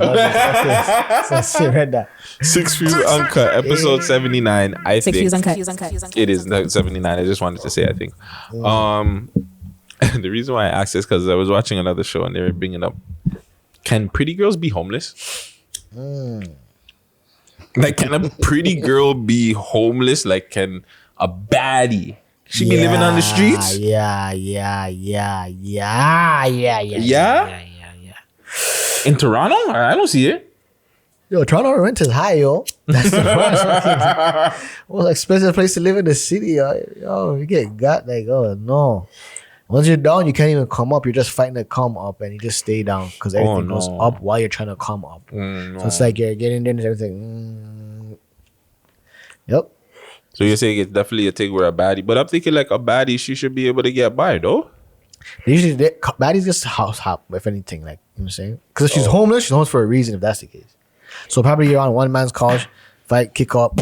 So I read that. 6 Views Uncut, episode 79. I 6 think Views Uncut. it is 79. I just wanted to say, I think. The reason why I asked is because I was watching another show and they were bringing up, can pretty girls be homeless? Like, can a pretty girl be homeless? Like, can a baddie? She be living on the streets? Yeah. In Toronto? I don't see it. Yo, Toronto rent is high, yo. That's the most expensive place to live in the city, yo. You get got like, oh no. Once you're down, you can't even come up. You're just fighting to come up, and you just stay down because everything goes up while you're trying to come up. So it's like you're getting there and everything. Yep. So you're saying it's definitely a thing where a baddie, but I'm thinking like a baddie, she should be able to get by, though. Usually, baddies just house hop, if anything, like, you know what I'm saying? Because if she's homeless, she's homeless for a reason, if that's the case. So probably you're on one man's couch, fight, kick up,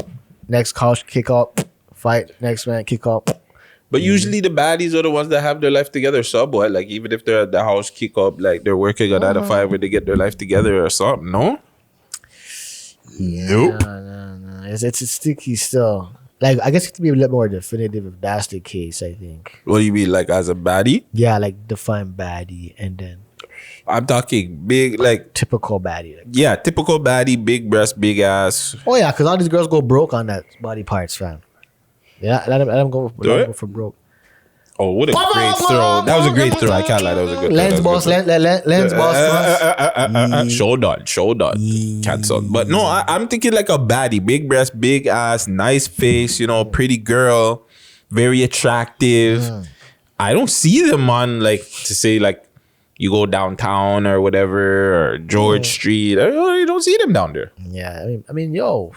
next couch, kick up, fight, next man, kick up. But usually the baddies are the ones that have their life together, somewhat. Like even if they're at the house, kick up, like they're working a 9 to 5 where they get their life together or something, no? Yeah, Nope. No. It's sticky still. Like, I guess you have to be a little more definitive if that's the case, I think. What do you mean, like as a baddie? Yeah, like define baddie and then. I'm talking big, like. Typical baddie. Like. Yeah, typical baddie, big breast, big ass. Oh, yeah, because all these girls go broke on that body parts, fam. Yeah, let them go for broke. Oh, what a great throw. That was a great throw. I can't lie. That was a good lens boss. Shoulder. Cancelled. But no, I'm thinking like a baddie. Big breast, big ass, nice face, you know, pretty girl, very attractive. I don't see them on like to say like you go downtown or whatever or George Street. You don't see them down there. Yeah, I mean, yo,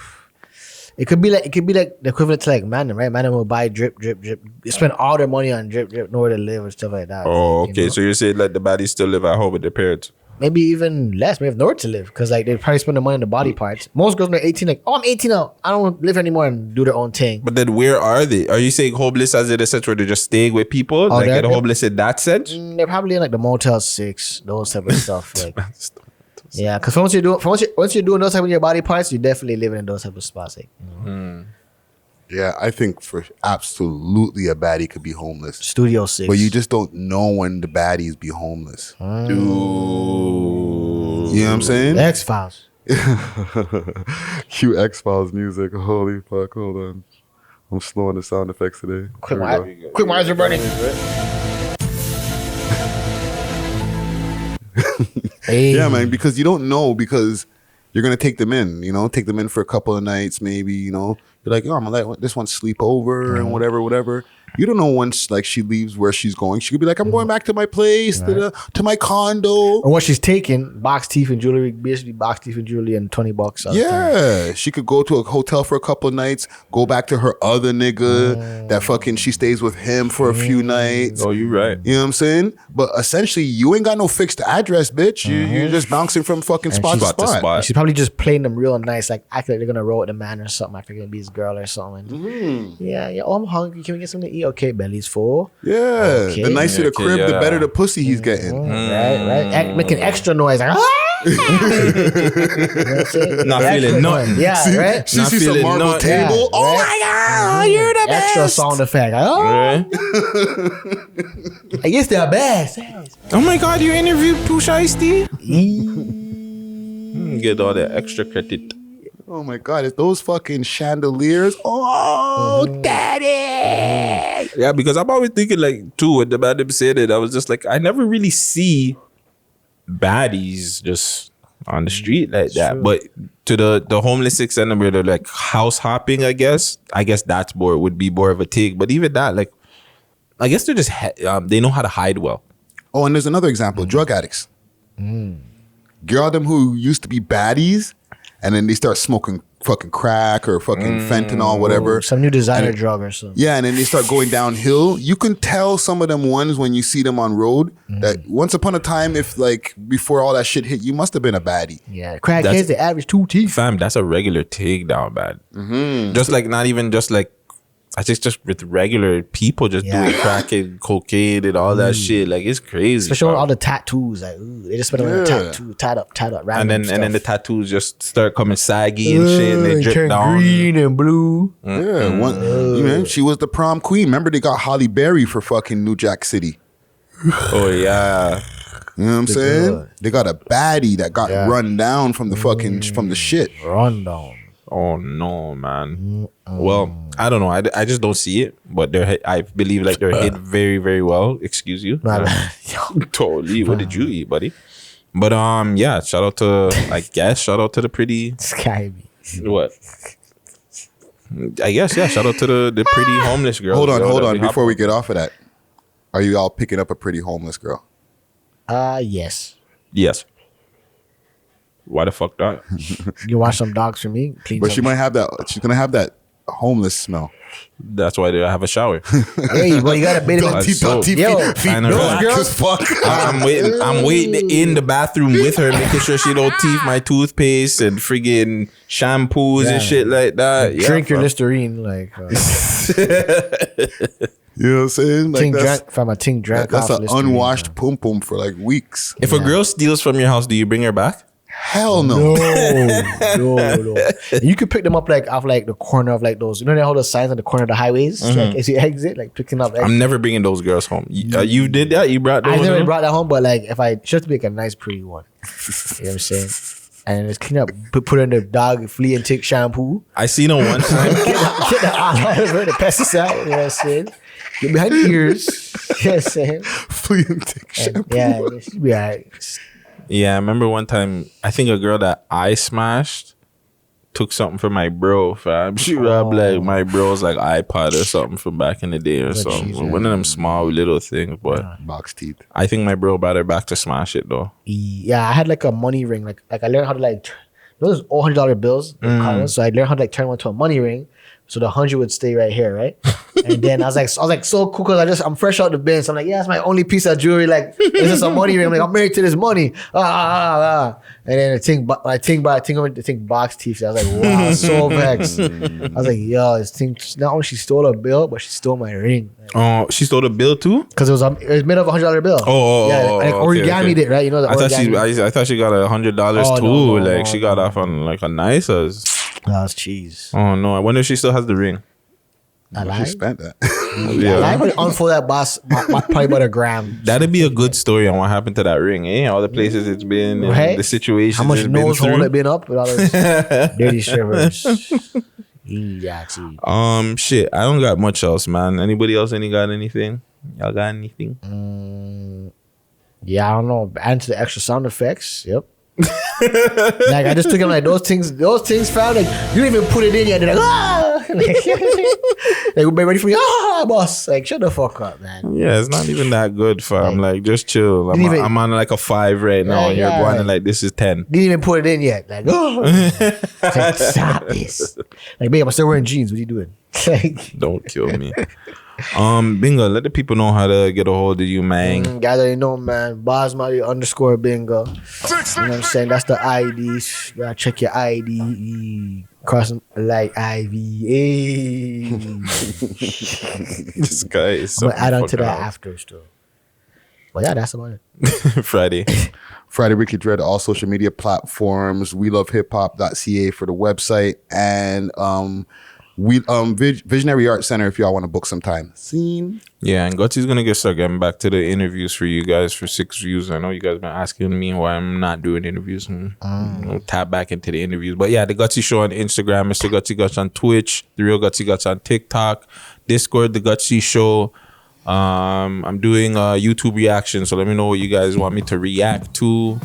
it could be like the equivalent to like man, right? Man will buy drip. They spend all their money on drip, nowhere to live and stuff like that. Oh, like, okay. You know? So you're saying like the baddies still live at home with their parents? Maybe even less. Maybe have nowhere to live because like they probably spend the money on the body parts. Most girls when they're 18, like, oh, I'm 18 now. I don't live anymore and do their own thing. But then where are they? Are you saying homeless as in a sense where they're just staying with people? Like they're homeless in that sense? They're probably in like the Motel 6, those type of stuff. Like, yeah, because once you're doing those type of your body parts, you're definitely living in those type of spots. Like, Yeah, I think for absolutely a baddie could be homeless. Studio 6. But you just don't know when the baddies be homeless. Ooh. You know what I'm saying? X-Files. Cue X-Files music. Holy fuck, hold on. I'm slowing the sound effects today. Quick, my eyes are burning. Hey. Yeah, man, because you don't know because you're going to take them in, take them in for a couple of nights maybe, You're like, oh, I'm going to let this one sleep over and whatever. You don't know once like she leaves where she's going. She could be like, I'm going back to my place, to my condo. And what she's taking, box teeth and jewelry, basically box teeth and jewelry and $20. Yeah, she could go to a hotel for a couple of nights, go back to her other nigga that fucking she stays with him for a few nights. Oh, you right. You know what I'm saying? But essentially, you ain't got no fixed address, bitch. You're just bouncing from fucking spot to spot. She's probably just playing them real nice, like acting like they're gonna roll with the man or something. Like they're gonna be his girl or something. Yeah. Oh, I'm hungry. Can we get something to eat? Okay, belly's full. Yeah. Okay. The nicer the crib, the better the pussy he's getting. Right. Making extra noise like. Not feeling nothing. Yeah, right. She sees a marble table. Yeah, oh my god, you're the best. Extra sound effect. Like, I guess they're best. Oh my god, you interviewed Pusha Ice-T? Get all that extra credit. Oh my god, it's those fucking chandeliers. Oh, daddy. Yeah, because I'm always thinking like too when the man them said it, I was just like, I never really see baddies just on the street like that. True. But to the homeless extent where they're like house hopping, I guess that's would be more of a take. But even that, like, I guess they're just they know how to hide well. Oh, and there's another example: drug addicts. Girl, them who used to be baddies, and then they start smoking fucking crack or fucking fentanyl, whatever. Some new designer drug or something. Yeah, and then they start going downhill. You can tell some of them ones when you see them on road that once upon a time, if like before all that shit hit, you must have been a baddie. Yeah, crackheads, the average 2 teeth. Fam, that's a regular takedown, man. Just like not even just like I just with regular people just doing crack and cocaine and all that shit. Like it's crazy. Especially with all the tattoos. Like they just put them on the tattoo, tied up, and then the tattoos just start coming saggy and shit. And they drip turn down. green and blue. Yeah, she was the prom queen. Remember they got Holly Berry for fucking New Jack City. Oh yeah. You know what I'm saying? They got a baddie that got run down from the fucking from the shit. Run down. Oh no, man. Well, I don't know. I just don't see it, but I believe like they're hit very, very well. Excuse you. Totally. What did you eat, buddy? But yeah. Shout out to the pretty Sky. What? I guess shout out to the pretty homeless girl. Hold on. Before we get off of that, are you all picking up a pretty homeless girl? Yes. Yes. Why the fuck not? You wash some dogs for me? But she might have that. She's gonna have that homeless smell. That's why they have a shower. Hey, well, you gotta bait them. I'm waiting in the bathroom with her, making sure she don't teeth my toothpaste and friggin' shampoos and shit like that. Drink your Listerine, like. You know what I'm saying? Like Ting drank. That's an unwashed pum pum for like weeks. If a girl steals from your house, do you bring her back? Hell no. No. You could pick them up like off like the corner of like those. You know they hold those signs on the corner of the highways, like as you exit, like picking up. I'm never bringing those girls home. You did that? You brought those? I never brought that home, but like if I should have to be like a nice pretty one. You know what I'm saying? And it's clean up, put in the dog flea and tick shampoo. I seen her one time. Get the olive, the pesticide. You know what I'm saying? Get behind the ears. You know what I'm saying? Flea and tick shampoo. Yeah, it should be all right. Yeah, I remember one time, I think a girl that I smashed took something from my bro, fam. She robbed like my bro's like iPod or something from back in the day or something. One of them small little things, but box teeth. I think my bro brought her back to smash it though. Yeah, I had like a money ring. Like I learned how to like those $100 bills. So I learned how to like turn one to a money ring. So the 100 would stay right here, right? And then I was like so cool because I'm fresh out the bin. So I'm like, yeah, that's my only piece of jewelry. Like, this is a money ring. I'm like, I'm married to this money. And then I think box teeth. I was like, wow, so vexed. I was like, yo, this thing. Not only she stole a bill, but she stole my ring. Oh, she stole the bill too? Because it was made of $100 bill. Like origami'd it, right? You know the I thought she got $100 too. No, she got off on like a nice. That's cheese. Oh no! I wonder if she still has the ring. She spent that. I would unfold that boss probably about a gram. That'd be a good story on what happened to that ring, eh? All the places it's been, and the situations. How much it's nose been hole through. it been up with all those dirty strippers. Shit. I don't got much else, man. Anybody else? Got anything? Y'all got anything? Yeah, I don't know. Add to the extra sound effects. Yep. Like I just took him like those things found like you didn't even put it in yet. They're like like we're ready for you, boss. Like shut the fuck up, man. Yeah, it's not even that good, fam. Like just chill. I'm on like a 5 right now, and you're going like this is 10. Didn't even put it in yet. Like like, stop this. Like babe, I'm still wearing jeans. What are you doing? Don't kill me. Binga, let the people know how to get a hold of you, man. Guys already know, man. Basmati _Binga. You know what I'm saying? That's the ID. You gotta check your ID. Cross like IV. This guy is so. I'm gonna add on to that after still. But yeah, that's about it. Friday, Ricky Dred, all social media platforms. WeLoveHipHop.ca for the website, and Visionary Art Center if y'all want to book some time. Scene. Yeah, and Guttzy's gonna start getting back to the interviews for you guys for 6 views. I know you guys been asking me why I'm not doing interviews and tap back into the interviews. But yeah, the Guttzy Show on Instagram, Mr. Guttzy Guts on Twitch, The Real Guttzy Guts on TikTok, Discord, The Guttzy Show. I'm doing a YouTube reaction, so let me know what you guys want me to react to.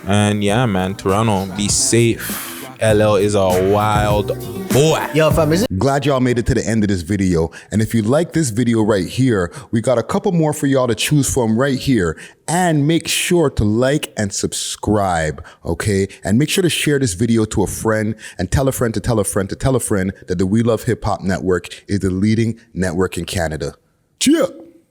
And yeah, man, Toronto, be safe. LL is a wild boy. Yo, fam, glad y'all made it to the end of this video. And if you like this video right here, we got a couple more for y'all to choose from right here. And make sure to like and subscribe, okay? And make sure to share this video to a friend and tell a friend to tell a friend to tell a friend that the We Love Hip Hop Network is the leading network in Canada. Cheers.